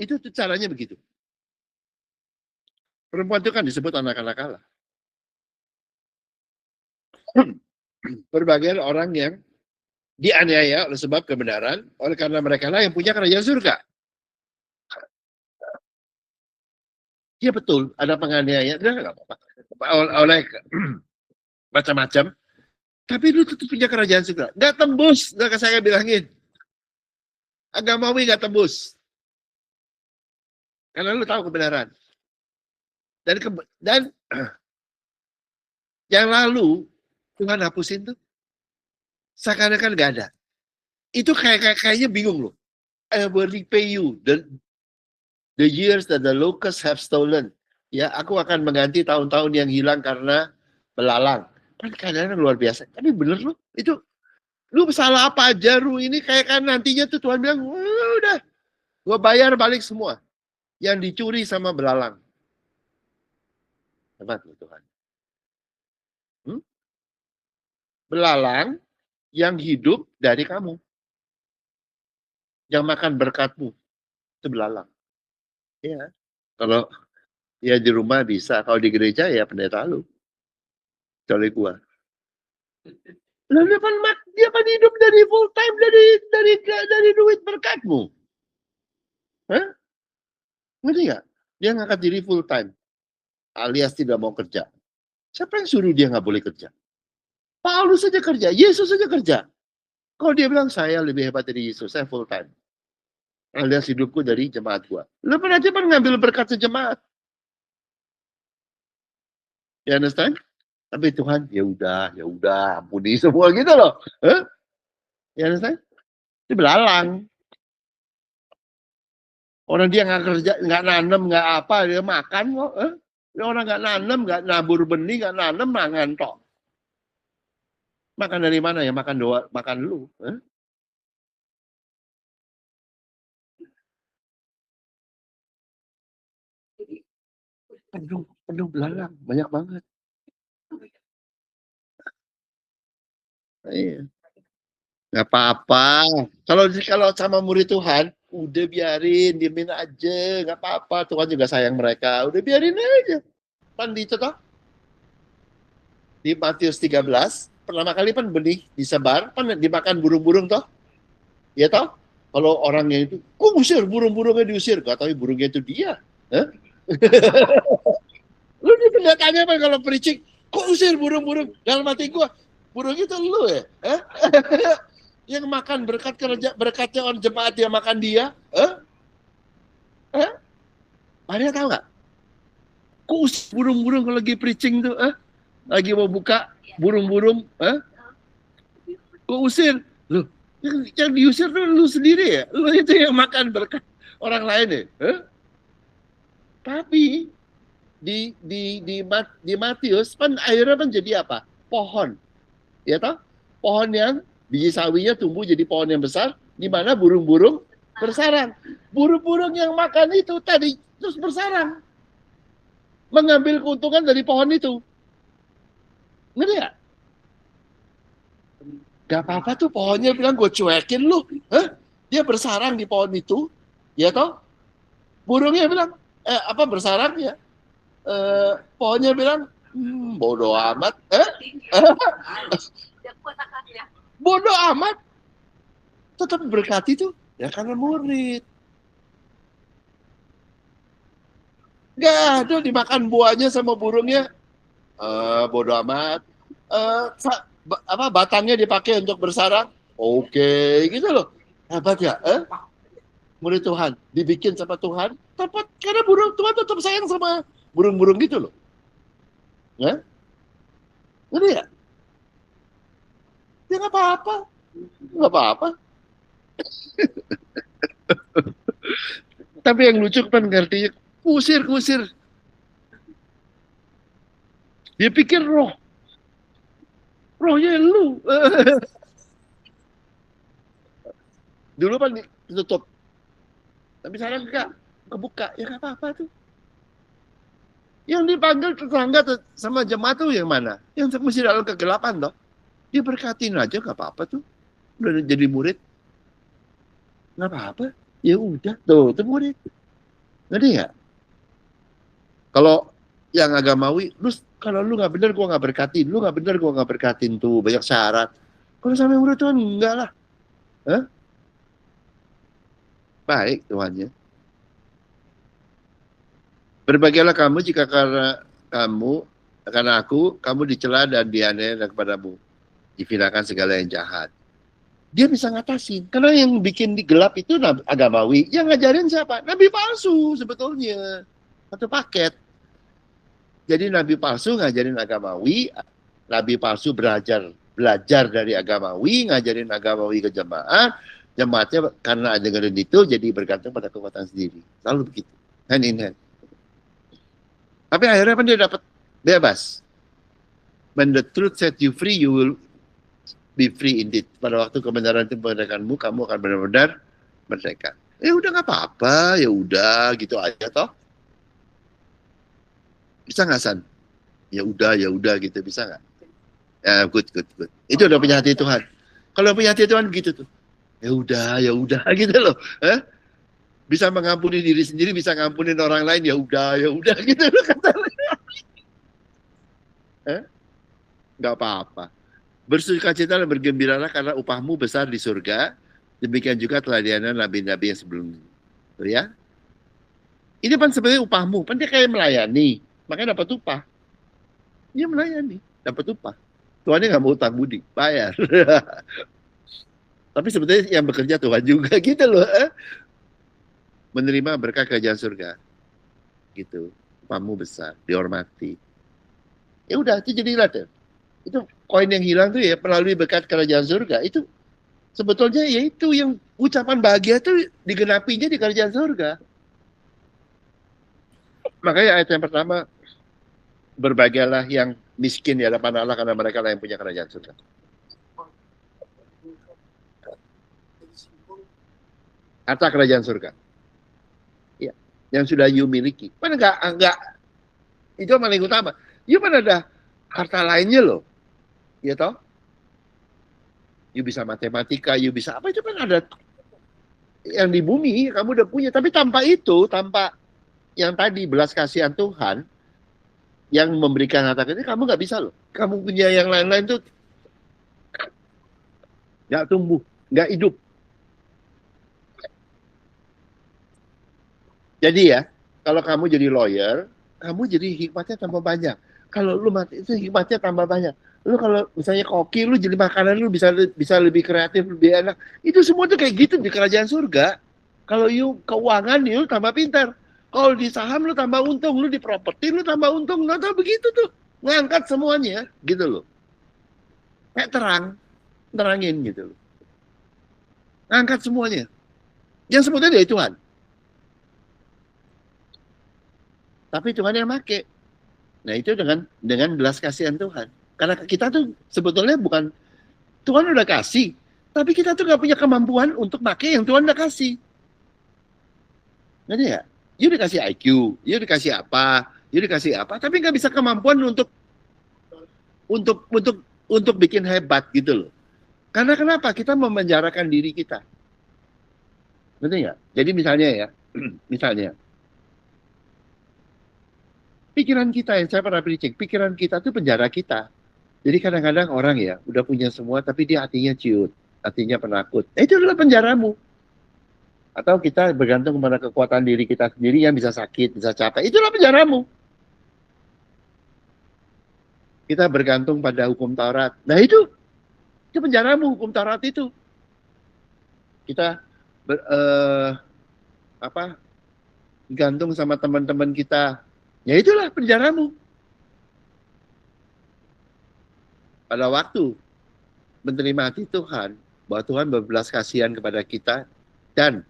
Itu tuh caranya begitu. Perempuan itu kan disebut anak-anak Allah. Berbagai orang yang dianiaya oleh sebab kebenaran, oleh karena mereka lah yang punya kerajaan surga. Ya betul, ada penganiayaan, nggak apa-apa. Oleh macam-macam, tapi lu tetap punya kerajaan surga. Nggak tembus, nggak saya bilangin. Agamawi nggak tembus. Karena lu tahu kebenaran. Dan yang lalu, Tuhan hapusin tuh. Seakan-akan nggak ada. Itu kayaknya bingung loh. I will repay you the years that the locusts have stolen. Ya, aku akan mengganti tahun-tahun yang hilang karena belalang. Kan kadang-kadang luar biasa. Tapi bener loh, itu lu salah apa aja, lu ini kayak kan nantinya tuh Tuhan bilang, udah, gua bayar balik semua yang dicuri sama belalang. Hebat loh Tuhan. Belalang yang hidup dari kamu, yang makan berkatmu, itu belalang. Ya, kalau ya di rumah bisa, kalau di gereja ya pendeta lu, kecuali gua. Lalu dia kan hidup dari full time dari duit berkatmu. Hah? Ngerti nggak? Dia ngangkat diri full time, alias tidak mau kerja. Siapa yang suruh dia nggak boleh kerja? Paulus saja kerja, Yesus saja kerja. Kalau dia bilang saya lebih hebat dari Yesus, saya full time. Alias hidupku dari jemaat gua. Lu berarti kan ngambil berkat sejemaat. You understand? Tapi Tuhan, ya udah, ampuni semua gitu loh. Huh? You understand? Itu belalang. Orang dia nggak kerja, nggak nanam, nggak apa, dia makan kok. Orang nggak nanam, nggak nabur benih, nggak nanam, mangan tok. Makan dari mana ya? Makan doa, makan lu. Penuh belalang, banyak banget. Iya. Nggak apa-apa. Kalau sama murid Tuhan, udah biarin, diemin aja, nggak apa-apa. Tuhan juga sayang mereka. Udah biarin aja. Kan itu toh. Di Matius 13, pertama kali kan benih disebar, kan dimakan burung-burung toh. Ya toh? Kalau orangnya itu, kok usir burung-burungnya diusir? Gak tahu burungnya itu dia. Lu di pendetanya apa kalau preaching? Kok usir burung-burung? Dalam hati gua, burung itu lu ya? Yang makan berkatnya orang jemaat dia makan dia? Ada tahu nggak? Kok usir burung-burung kalau lagi preaching tuh? Lagi mau buka burung-burung? Kok usir? Lu, yang diusir tuh lu sendiri ya? Lu itu yang makan berkat orang lain ya? Tapi di Matius kan akhirnya kan jadi apa? Pohon. Ya toh? Pohon yang biji sawinya tumbuh jadi pohon yang besar di mana burung-burung bersarang. Burung-burung yang makan itu tadi terus bersarang. Mengambil keuntungan dari pohon itu. Ngerti gak? Gak apa-apa tuh pohonnya bilang gue cuekin lu. Dia bersarang di pohon itu. Ya toh? Burungnya bilang, bersarang ya? Pohonnya bilang, bodoh amat. Bodoh amat. Tetap berkati tuh. Ya karena murid. Gak ada dimakan buahnya sama burungnya. Bodoh amat. Batangnya dipakai untuk bersarang. Oke, gitu loh. Hebat ya? Murid Tuhan. Dibikin sama Tuhan. Tepat. Karena Tuhan tetap sayang sama burung-burung gitu loh. Ya? Ngerti ya? Ya nggak apa-apa. Nggak apa-apa. Tapi yang lucu kan ngertinya, kusir. Dia pikir rohnya lu. Dulu kan ditutup. Tapi sekarang enggak, kebuka. Ya nggak apa-apa tuh. Yang dipanggil tetangga sama jemaat tuh yang mana? Yang mesti dalam kegelapan toh. Dia berkatin aja nggak apa-apa tuh. Udah jadi murid. nggak apa-apa. Ya udah, tuh murid. Ngerti nggak? Kalau yang agamawi, kalau lu nggak bener, gua nggak berkatin. Lu nggak bener, gua nggak berkatin tuh. Banyak syarat. Kalau sama yang murid Tuhan, enggak lah. Hah? Baik Tuhannya. Berbahagialah kamu jika karena aku, kamu dicela dan dianiaya kepadamu. Difinakan segala yang jahat. Dia bisa ngatasin. Karena yang bikin gelap itu agamawi. Yang ngajarin siapa? Nabi palsu sebetulnya. Satu paket. Jadi nabi palsu ngajarin agamawi, nabi palsu belajar dari agamawi, ngajarin agamawi ke jemaat, jemaatnya karena dengerin itu jadi bergantung pada kekuatan sendiri. Selalu begitu. Hand in hand. Tapi akhirnya kan dia dapat bebas. When the truth set you free, you will be free indeed. Pada waktu kebenaran itu memerdekakanmu, kamu akan benar-benar merdeka. Ya udah nggak apa-apa, ya udah gitu aja toh. Bisa nggak San? Ya udah gitu, bisa nggak? Ya good. Itu udah punya hati Tuhan. Kalau punya hati Tuhan gitu tuh. Ya udah gitu loh. Bisa mengampuni diri sendiri, bisa ngampunin orang lain, ya udah gitu loh kata. Nggak apa-apa. Bersukacita dan bergembiralah karena upahmu besar di surga. Demikian juga teladanan nabi-nabi yang sebelumnya. Ya. Ini kan sebenarnya upahmu, kan dia kayak melayani, makanya dapat upah. Dia melayani, dapat upah. Tuhannya nggak mau utang budi, bayar. Tapi sebetulnya yang bekerja Tuhan juga gitu loh. Menerima berkah kerajaan surga. Gitu. Upahmu besar, dihormati. Ya udah, itu jadilah tuh. Itu koin yang hilang tuh ya melalui berkat kerajaan surga. Itu sebetulnya ya itu yang ucapan bahagia tuh digenapinya di kerajaan surga. Makanya ayat yang pertama, berbahagialah yang miskin di hadapan Allah karena mereka lah yang punya kerajaan surga. Harta kerajaan surga. Ya, yang sudah you miliki. Mana enggak itu yang paling utama. You mana ada harta lainnya loh. Ya toh? You bisa matematika, you bisa apa itu kan ada yang di bumi kamu udah punya, tapi tanpa itu, tanpa yang tadi belas kasihan Tuhan yang memberikan harta itu kamu nggak bisa loh. Kamu punya yang lain-lain tuh nggak tumbuh, nggak hidup. Jadi ya, kalau kamu jadi lawyer, kamu jadi hikmatnya tambah banyak. Kalau lu mati itu hikmatnya tambah banyak. Lu kalau misalnya koki, lu jadi makanan lu bisa lebih kreatif, lebih enak. Itu semua tuh kayak gitu di kerajaan surga. Kalau you keuangan, you tambah pintar. Kalau di saham lu tambah untung, lu di properti lu tambah untung. Nggak tahu begitu tuh. Ngangkat semuanya, gitu loh. Kayak terangin gitu loh. Ngangkat semuanya. Yang sebutnya dari Tuhan. Tapi Tuhan yang make. Nah itu dengan belas kasihan Tuhan. Karena kita tuh sebetulnya bukan, Tuhan udah kasih. Tapi kita tuh nggak punya kemampuan untuk make yang Tuhan udah kasih. Ngerti ya? You dikasih IQ, you dikasih apa, tapi nggak bisa kemampuan untuk bikin hebat gitu loh. Karena kenapa? Kita memenjarakan diri kita. Ngerti nggak? Jadi misalnya ya, misalnya pikiran kita yang saya pernah preaching, pikiran kita itu penjara kita. Jadi kadang-kadang orang ya udah punya semua tapi dia hatinya ciut, hatinya penakut. Itu adalah penjaramu. Atau kita bergantung kepada kekuatan diri kita sendiri yang bisa sakit, bisa capek. Itulah penjaramu. Kita bergantung pada hukum Taurat. Nah itu penjaramu, hukum Taurat itu. Kita gantung sama teman-teman kita. Ya itulah penjaramu. Pada waktu menerima hati Tuhan, bahwa Tuhan berbelas kasihan kepada kita dan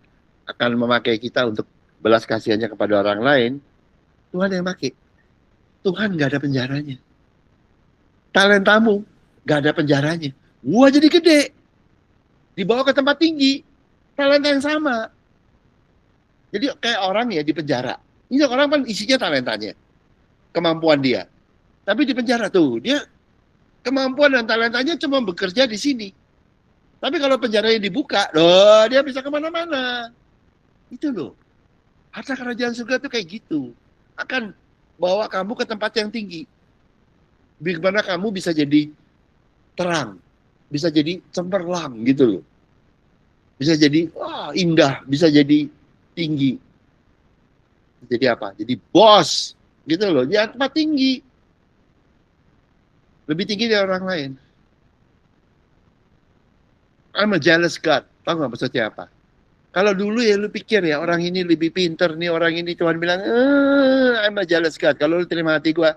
akan memakai kita untuk belas kasihannya kepada orang lain, Tuhan yang pakai. Tuhan nggak ada penjaranya. Talentamu nggak ada penjaranya. Wah jadi gede. Dibawa ke tempat tinggi. Talenta yang sama. Jadi kayak orang ya di penjara. Ini orang kan isinya talentanya. Kemampuan dia. Tapi di penjara tuh, dia kemampuan dan talentanya cuma bekerja di sini. Tapi kalau penjaranya dibuka, loh dia bisa kemana-mana. Itu loh. Harta kerajaan surga tuh kayak gitu. Akan bawa kamu ke tempat yang tinggi. Bagaimana kamu bisa jadi terang. Bisa jadi cemerlang gitu loh. Bisa jadi indah. Bisa jadi tinggi. Jadi apa? Jadi bos. Gitu loh. Di tempat tinggi. Lebih tinggi dari orang lain. I'm a jealous God. Tahu nggak maksudnya apa? Kalau dulu ya lu pikir ya orang ini lebih pinter nih, orang ini Tuhan bilang, I'm a jealous God. Kalau lu terima hati gua,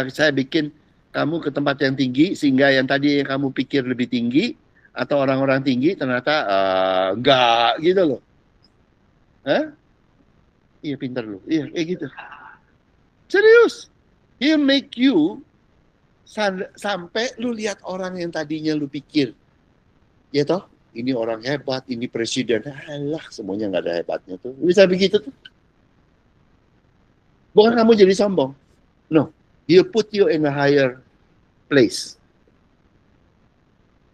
saya bikin kamu ke tempat yang tinggi sehingga yang tadi yang kamu pikir lebih tinggi atau orang-orang tinggi ternyata enggak gitu loh. Hah? Iya pinter lu. Iya kayak gitu. Serius. He'll make you sampai lu lihat orang yang tadinya lu pikir, ya toh, ini orang hebat, ini presiden, alah semuanya nggak ada hebatnya tuh. Bisa begitu tuh. Bukan kamu jadi sombong. No, he'll put you in a higher place.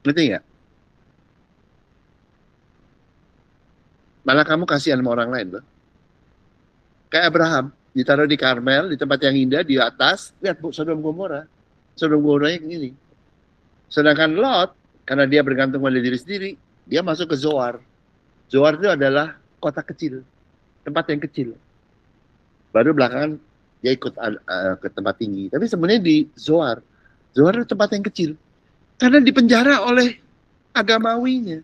Ngerti nggak? Malah kamu kasihan sama orang lain loh. Kayak Abraham, ditaruh di Karmel, di tempat yang indah, di atas, lihat Sodom Gomora. Sodom Gomoranya ini. Sedangkan Lot, karena dia bergantung pada diri sendiri, dia masuk ke Zoar. Zoar itu adalah kota kecil, tempat yang kecil. Baru belakangan dia ikut ke tempat tinggi. Tapi sebenarnya di Zoar, Zoar itu tempat yang kecil. Karena dipenjara oleh agamawinya.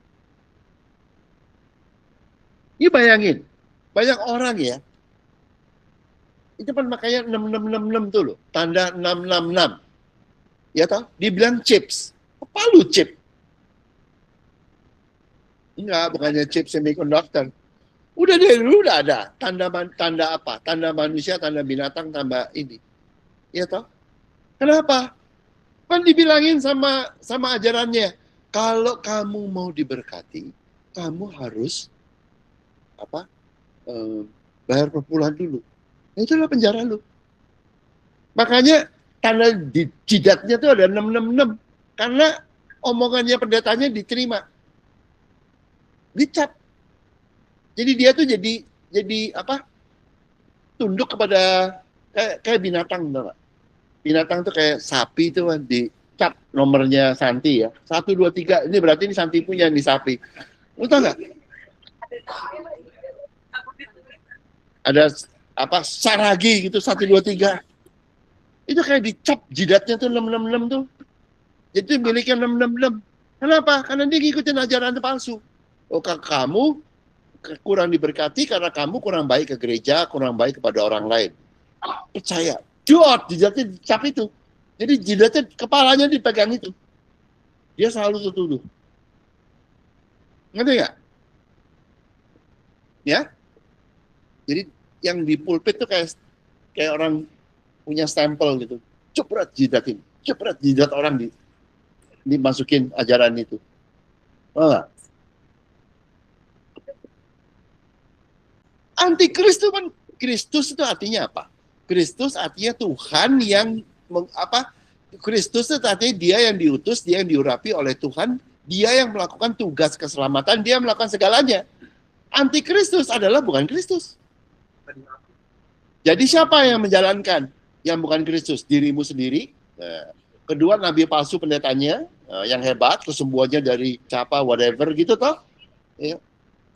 Ini bayangin, banyak orang ya, itu kan makanya 6666 tuh loh, tanda 666. Ya toh, dibilang chips. Apa lu chip? Enggak, bukannya chip semiconductor. Udah dari dulu udah ada tanda apa? Tanda manusia, tanda binatang, tanda ini. Ya toh? Kenapa? Kan dibilangin sama ajarannya, kalau kamu mau diberkati, kamu harus apa? Bayar per bulan dulu. Nah, itulah penjara lu. Makanya tanda di jidatnya tuh ada 666 karena omongannya pendetanya diterima. Dicap. Jadi dia tuh jadi apa? Tunduk kepada kayak binatang, enggak? Binatang tuh kayak sapi tuh kan dicap nomornya Santi ya. 1 2 3 ini berarti ini Santi punya nih sapi. Lu tahu nggak? Ada apa saragi gitu 1 2 3. Itu kayak dicap jidatnya tuh 666 tuh. Jadi miliknya 666. Kenapa? Karena dia ngikutin ajaran palsu. Oh, kamu kurang diberkati karena kamu kurang baik ke gereja, kurang baik kepada orang lain. Percaya. Jod, jidatnya dicap itu. Jadi jidatnya, kepalanya dipegang itu. Dia selalu tertuduh. Ngerti nggak? Ya? Jadi yang di pulpit tuh kayak orang punya stempel gitu. Cepret jidatin. Cepret jidat orang dimasukin ajaran itu. Oh, Antikristus kan, Kristus itu artinya apa? Kristus artinya Tuhan yang Kristus itu artinya dia yang diutus, dia yang diurapi oleh Tuhan, dia yang melakukan tugas keselamatan, dia melakukan segalanya. Antikristus adalah bukan Kristus. Jadi siapa yang menjalankan yang bukan Kristus? Dirimu sendiri. Kedua, nabi palsu pendetanya yang hebat, kesembuhannya dari siapa, whatever gitu toh. Ya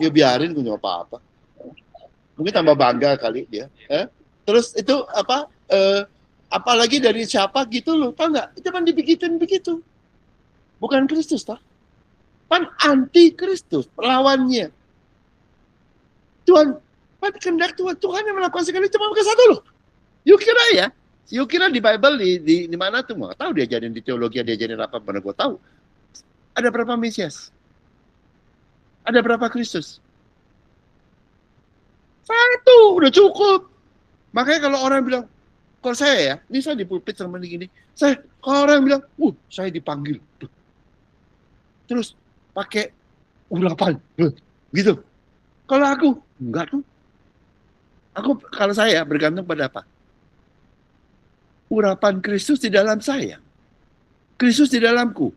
biarin punya apa-apa. Mungkin tambah bangga kali dia. Terus itu apalagi dari siapa gitu loh, tau nggak? Itu kan dibikin begitu. Bukan Kristus toh. Kan anti Kristus, lawannya. Tuhan, kan kehendak Tuhan yang melakukan segala itu cuma bukan satu loh. You kira di Bible di mana tuh? Nggak tahu diajarin di teologi, diajarin apa, mana gue tahu. Ada berapa Mesias? Ada berapa Kristus? Satu, udah cukup. Makanya kalau orang bilang, kalau saya ya, ini saya di pulpit sama gini, kalau orang bilang, saya dipanggil. Terus pakai urapan, gitu. Kalau aku, enggak tuh. Kalau saya bergantung pada apa? Urapan Kristus di dalam saya. Kristus di dalamku.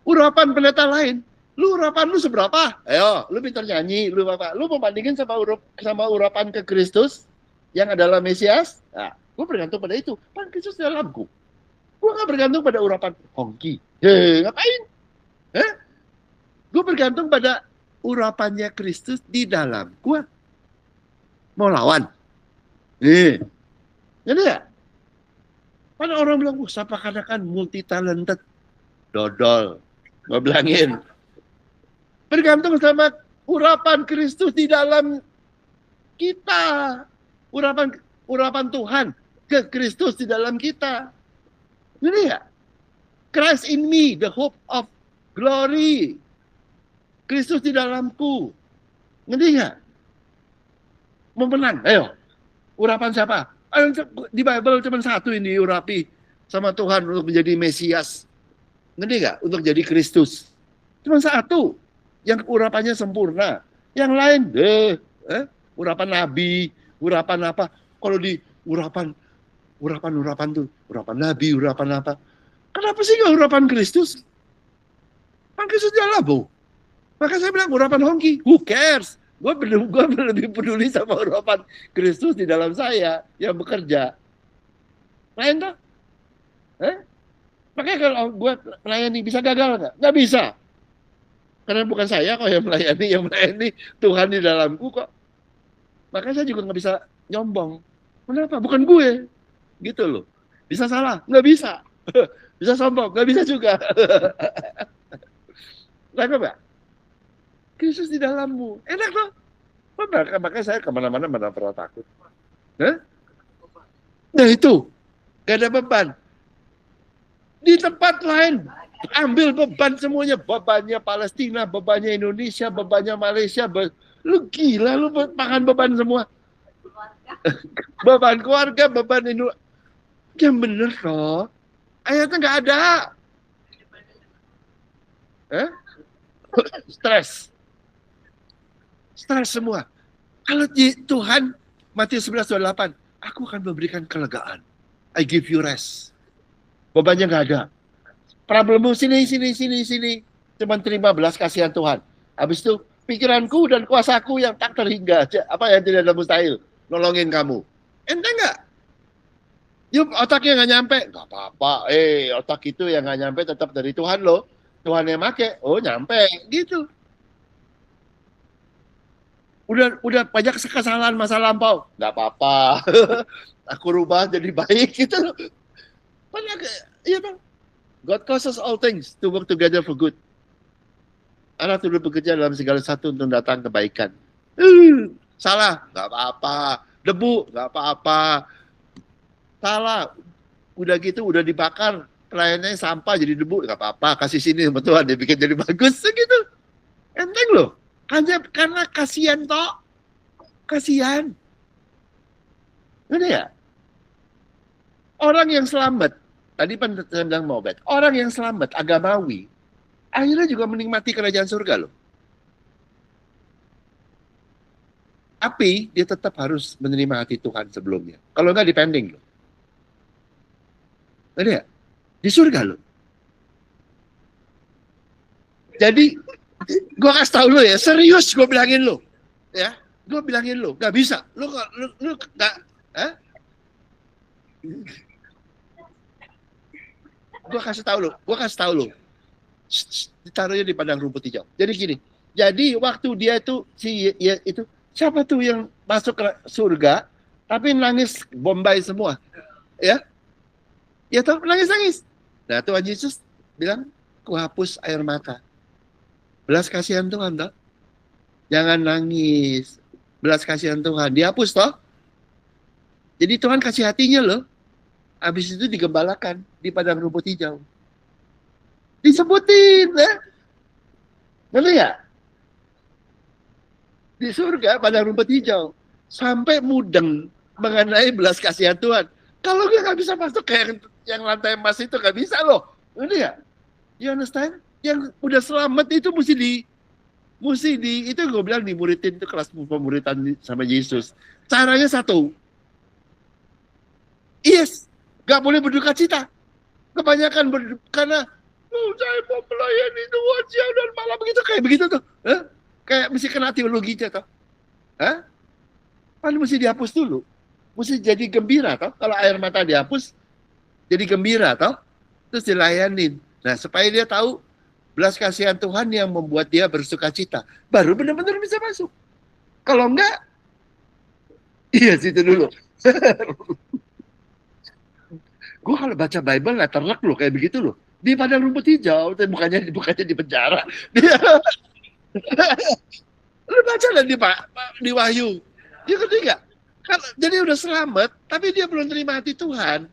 Urapan pendeta lain, Lu urapan lu seberapa? Ayo, lu pintar nyanyi, lu apa? Lu mau bandingin sama urapan ke Kristus yang adalah Mesias? Nah, gue bergantung pada itu. Kan Kristus dalamku. Gue gak bergantung pada urapan Hongki. Ngapain? Gue bergantung pada urapannya Kristus di dalam gue. Mau lawan? Nih. Jadi ya? Kan orang bilang, siapa kan multi talented. Dodol. Gue bilangin. Bergantung sama urapan Kristus di dalam kita. Urapan Tuhan ke Kristus di dalam kita. Jadi ya? Christ in me, the hope of glory. Kristus di dalamku. Ngerti nggak? Mau menang, ayo. Urapan siapa? Di Bible cuma satu ini urapi sama Tuhan untuk menjadi Mesias. Ngerti nggak? Untuk jadi Kristus. Cuma satu. Yang urapannya sempurna. Yang lain, urapan nabi, urapan apa. Kalau di urapan tuh, urapan nabi, urapan apa. Kenapa sih nggak urapan Kristus? Kan Kristus dalam, Bu. Maka saya bilang urapan Hongki, who cares? Gue lebih peduli sama urapan Kristus di dalam saya yang bekerja. Lain toh? Makanya kalau gue melayani bisa gagal nggak? Nggak bisa. Karena bukan saya kok yang melayani Tuhan di dalamku kok. Makanya saya juga nggak bisa nyombong. Kenapa? Bukan gue. Gitu loh. Bisa salah? Nggak bisa. Bisa sombong? Nggak bisa juga. Kenapa, Mbak? Kristus di dalammu. Enak loh. Makanya saya kemana-mana mana pernah takut. Nah itu. Gak ada beban. Di tempat lain. Ambil beban semuanya. Bebannya Palestina, bebannya Indonesia, bebannya Malaysia. Lu gila, lu makan beban semua. Beban keluarga, beban Indonesia. Yang bener loh. Ayatnya gak ada. Stres semua. Kalau Tuhan, Matius 11:28, aku akan memberikan kelegaan. I give you rest. Bebannya nggak ada. Problemmu sini. Cuman terima belas kasihan Tuhan. Habis itu, pikiranku dan kuasaku yang tak terhingga. Apa yang tidak ada mustahil. Nolongin kamu. Enteng nggak? Yuk, otaknya nggak nyampe. Nggak apa-apa. Otak itu yang nggak nyampe tetap dari Tuhan loh. Tuhan yang make. Oh, nyampe. Gitu. Udah banyak kesalahan masa lampau, nggak apa-apa. Aku rubah jadi baik gitu. Iya bang. God causes all things to work together for good. Allah turut bekerja dalam segala satu untuk datang kebaikan. Salah, nggak apa-apa. Debu, nggak apa-apa. Salah, udah gitu, udah dibakar. Kliennya sampah jadi debu, nggak apa-apa. Kasih sini sama Tuhan, dia bikin jadi bagus gitu. Enteng loh. Karena kasihan toh. Kasihan. Ngerti ya? Orang yang selamat, tadi saya bilang mau bet, orang yang selamat, agamawi, akhirnya juga menikmati kerajaan surga loh. Tapi dia tetap harus menerima hati Tuhan sebelumnya. Kalau enggak dipending loh. Ngerti ya? Di surga loh. Jadi gue kasih tau lo ya, serius gue bilangin lo, ya, gue bilangin lo, gak bisa, lo gak, gue kasih tau lo, ditaruhnya di padang rumput hijau. Jadi gini, jadi waktu dia itu siapa tuh yang masuk ke surga, tapi nangis Bombay semua, ya tuh nangis. Nah Tuhan Yesus bilang, ku hapus air mata. Belas kasihan Tuhan toh. Jangan nangis. Belas kasihan Tuhan. Dihapus toh. Jadi Tuhan kasih hatinya loh. Habis itu digembalakan di padang rumput hijau. Disebutin. Ngerti ya? Di surga padang rumput hijau. Sampai mudeng mengenai belas kasihan Tuhan. Kalau nggak bisa masuk kayak yang lantai emas itu nggak bisa loh. Ngerti ya? You understand? Yang udah selamat itu mesti itu gue bilang dimuridin itu kelas pemuridan sama Yesus. Caranya satu. Yes, gak boleh berduka cita. Kebanyakan karena saya mau melayani Tuhan siang dan malam begitu, kayak begitu tuh. Kayak mesti kena teologinya tuh. Kan mesti dihapus dulu. Mesti jadi gembira toh. Kalau air mata dihapus, jadi gembira toh. Terus dilayanin. Nah, supaya dia tahu belas kasihan Tuhan yang membuat dia bersuka cita. Baru benar-benar bisa masuk. Kalau enggak, iya situ dulu. Gue kalau baca Bible nggak terlek loh kayak begitu loh. Di padang rumput hijau, tapi bukannya di penjara. Dia, lu baca lah di Wahyu. Dia ketiga. Jadi udah selamat, tapi dia belum terima hati Tuhan.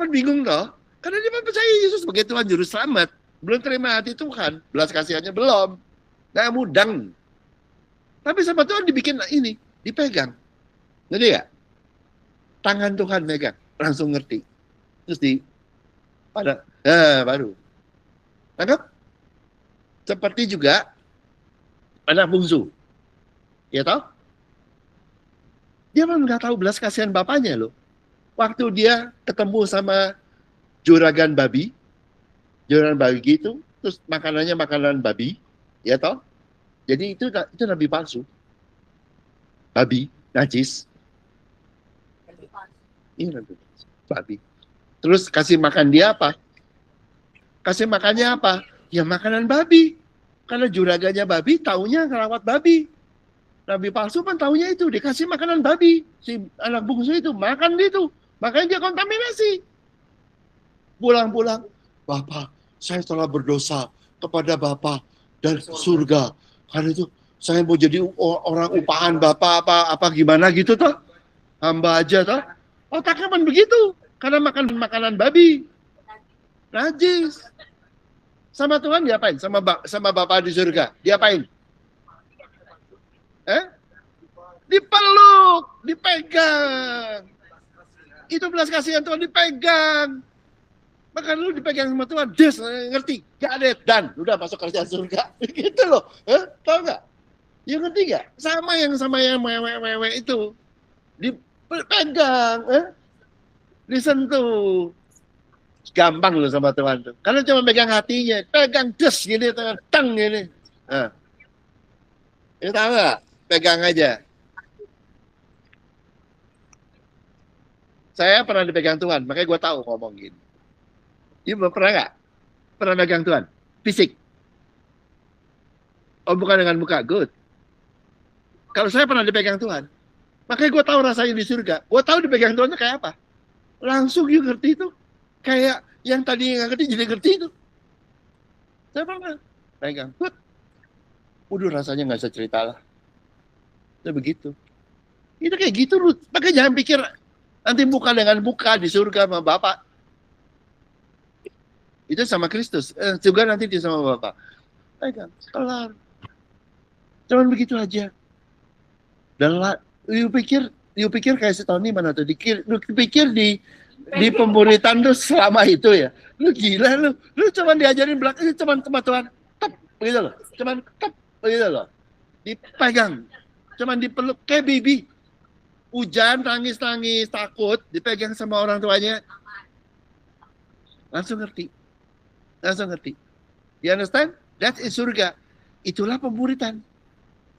Kan bingung loh. Karena dia percaya Yesus sebagai Tuhan Juru Selamat. Belum terima hati Tuhan. Belas kasihannya belum. Nggak mudeng. Tapi sama Tuhan dibikin ini. Dipegang. Ngerti nggak? Tangan Tuhan megang. Langsung ngerti. Terus baru. Tangkap? Seperti juga anak bungsu. Ya toh? Dia memang nggak tahu belas kasihan bapaknya loh. Waktu dia ketemu sama juragan babi gitu, terus makanannya makanan babi, ya toh? Jadi itu nabi palsu. Babi, najis. Iya nabi palsu. Babi. Terus kasih makan dia apa? Kasih makannya apa? Ya makanan babi. Karena juragannya babi, taunya ngerawat babi. Nabi palsu pun taunya itu, dikasih makanan babi. Si anak bungsu itu, makan itu. Makanya dia kontaminasi. Pulang-pulang, Bapak, saya telah berdosa kepada Bapak dan surga. Karena itu, saya mau jadi orang upahan Bapak, apa gimana gitu toh. Hamba aja toh. Otaknya kan begitu. Karena makan makanan babi. Najis. Sama Tuhan diapain? Sama Bapak di surga. Diapain? Dipeluk, dipegang. Itu belas kasihan Tuhan dipegang. Maka lu dipegang sama Tuhan, des, ngerti, gak ada dan udah masuk kerjaan surga. Gitu loh, tahu nggak? Ya ngerti nggak? Sama yang mewe itu dipegang, disentuh. Gampang loh sama Tuhan tuh. Karena cuma pegang hatinya, pegang des gini, teng gini. Ini tahu nggak? Pegang aja. Saya pernah dipegang Tuhan, makanya gue tahu ngomong gini. Ibu pernah nggak? Pernah pegang Tuhan? Fisik? Oh bukan dengan muka, good. Kalau saya pernah dipegang Tuhan, makanya gue tahu rasanya di surga. Gue tahu dipegang Tuhan kayak apa. Langsung you ngerti itu. Kayak yang tadi nggak ngerti jadi ngerti itu. Saya pernah pegang, good. Udah rasanya nggak bisa cerita lah. Itu begitu. Itu kayak gitu loh. Makanya jangan pikir nanti muka dengan muka di surga sama Bapak. Itu sama Kristus. Juga nanti dia sama Bapak. Pegang, kelar. Cuman begitu aja. Dan you pikir kayak si Tony mana tuh? Lu pikir di pemuritan tuh selama itu ya? Lu gila lu. Lu cuman diajarin belakang, cuman sama Tuhan. Tep, begitu loh. Cuman tep, begitu loh. Dipegang. Cuman dipeluk kayak baby. Hujan, nangis-nangis, takut, dipegang sama orang tuanya. Langsung ngerti. You understand? That is surga. Itulah pemuritan.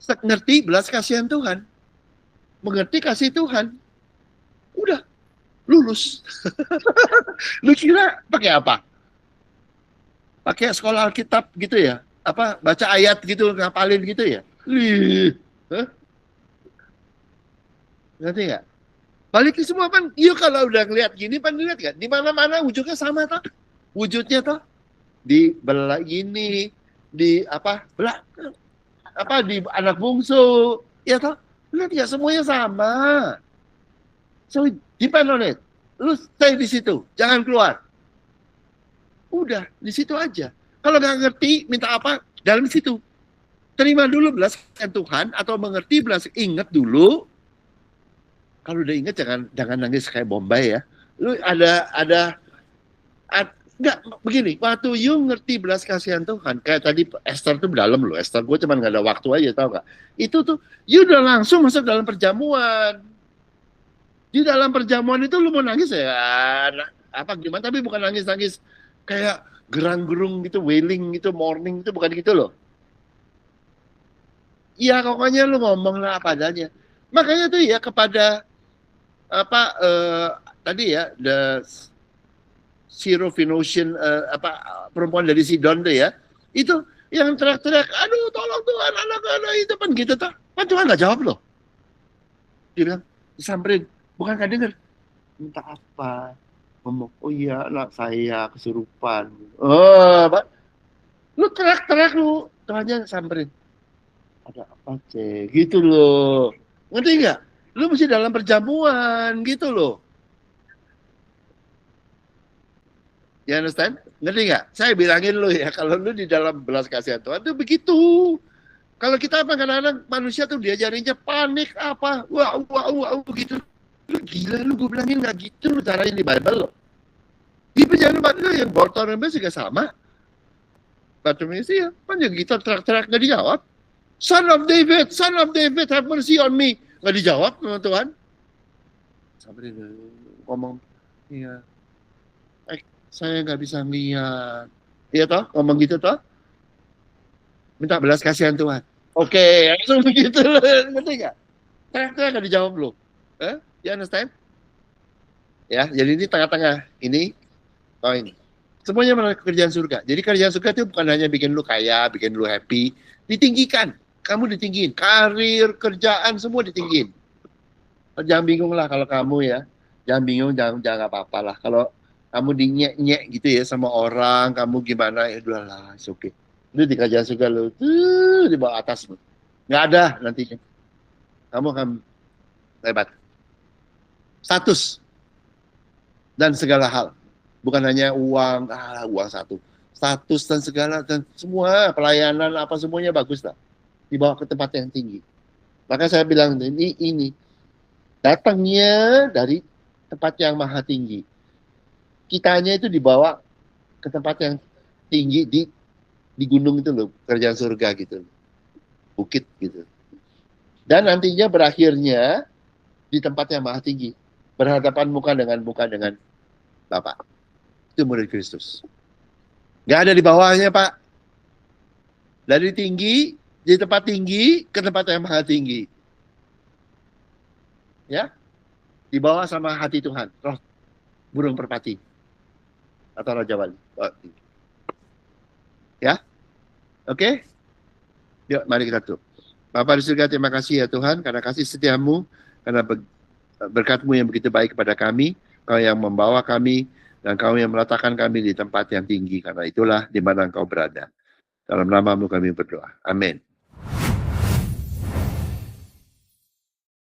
Ngerti belas kasihan Tuhan. Mengerti kasih Tuhan. Udah. Lulus. Lu kira pakai apa? Pakai sekolah Alkitab gitu ya? Apa baca ayat gitu, ngapalin gitu ya? Ngerti nggak? Balik semua kan, yuk kalau udah ngeliat gini, pan lihat kan? Di mana-mana wujudnya sama toh? Wujudnya toh? Di belah gini, di di anak bungsu, ya toh? Lihat ya semuanya sama. So depend on it. Lu stay di situ, jangan keluar. Udah di situ aja. Kalau nggak ngerti, minta apa? Dalam situ. Terima dulu belas kasihan Tuhan atau mengerti belas, ingat dulu. Kalau udah ingat jangan nangis kayak Bombay ya. Lu enggak begini, waktu you ngerti belas kasihan Tuhan, kayak tadi Esther tuh dalam loh, Esther gue cuman nggak ada waktu aja, tau gak? Itu tuh, you udah langsung masuk dalam perjamuan. Di dalam perjamuan itu lu mau nangis ya, apa gimana? Tapi bukan nangis kayak gerang-gerung gitu, wailing gitu, morning itu bukan gitu loh. Iya, pokoknya lu ngomong lah apa adanya. Makanya tuh ya kepada apa tadi ya the Zero Finosian perempuan dari Sidon tuh ya, itu yang teriak-teriak, aduh tolong Tuhan, anak-anak itu kan gitu tuh. Kan Tuhan nggak jawab loh. Dia bilang, disamperin, bukan nggak denger, minta apa? Ngomong, oh iya anak saya kesurupan. Oh, Pak. Lu teriak-teriak lu, Tuhannya samperin. Ada apa cek? Gitu loh. Ngerti nggak? Lu mesti dalam perjamuan gitu loh. You understand? Ngerti nggak? Saya bilangin lu ya, kalau lu di dalam belas kasihan Tuhan itu begitu. Kalau kita apa kadang-kadang manusia tuh diajarinnya panik apa, wah begitu. Lu gila lu, gue bilangin nggak gitu caranya di Bible loh. Di perjalanan Bible yang Bartimaeus juga sama. Bartimaeus ya, kan juga gitu teriak-teriak nggak dijawab. Son of David, have mercy on me. Nggak dijawab sama Tuhan. Sampai dia ngomong, iya, saya nggak bisa lihat. Iya toh, ngomong gitu toh. Minta belas kasihan Tuhan. Oke, langsung begitu. Ngerti nggak? Teriak-teriak nggak dijawab loh. You understand? Ya, jadi ini tengah-tengah. Ini poin. Semuanya melalui kerjaan surga. Jadi kerjaan surga itu bukan hanya bikin lu kaya, bikin lu happy. Ditinggikan. Kamu ditinggiin. Karir, kerjaan, semua ditinggiin. Jangan bingung lah kalau kamu ya. Jangan bingung, jangan apa-apa lah. Kalau kamu dinyek-nyek gitu ya sama orang, kamu gimana, ya udahlah, it's okay. Itu di kerjaan surga lu, tuh di bawah atas. Nggak ada nantinya. Kamu akan hebat. Status. Dan segala hal. Bukan hanya uang, uang satu. Status dan segala, dan semua pelayanan, apa semuanya bagus lah. Dibawa ke tempat yang tinggi. Maka saya bilang, ini datangnya dari tempat yang maha tinggi. Kitanya itu dibawa ke tempat yang tinggi di gunung itu loh, kerjaan surga gitu. Bukit gitu. Dan nantinya berakhirnya di tempat yang maha tinggi. Berhadapan muka dengan Bapak. Itu murid Kristus. Gak ada di bawahnya, Pak. Dari tinggi, di tempat tinggi, ke tempat yang maha tinggi. Ya, dibawa sama hati Tuhan, roh burung merpati atau Raja Wali. Ya, oke? Yuk, mari kita tutup. Bapa di surga, terima kasih ya Tuhan, karena kasih setiamu, karena berkat-Mu yang begitu baik kepada kami, Kau yang membawa kami, dan Kau yang meletakkan kami di tempat yang tinggi, karena itulah di mana Engkau berada. Dalam nama-Mu kami berdoa. Amin.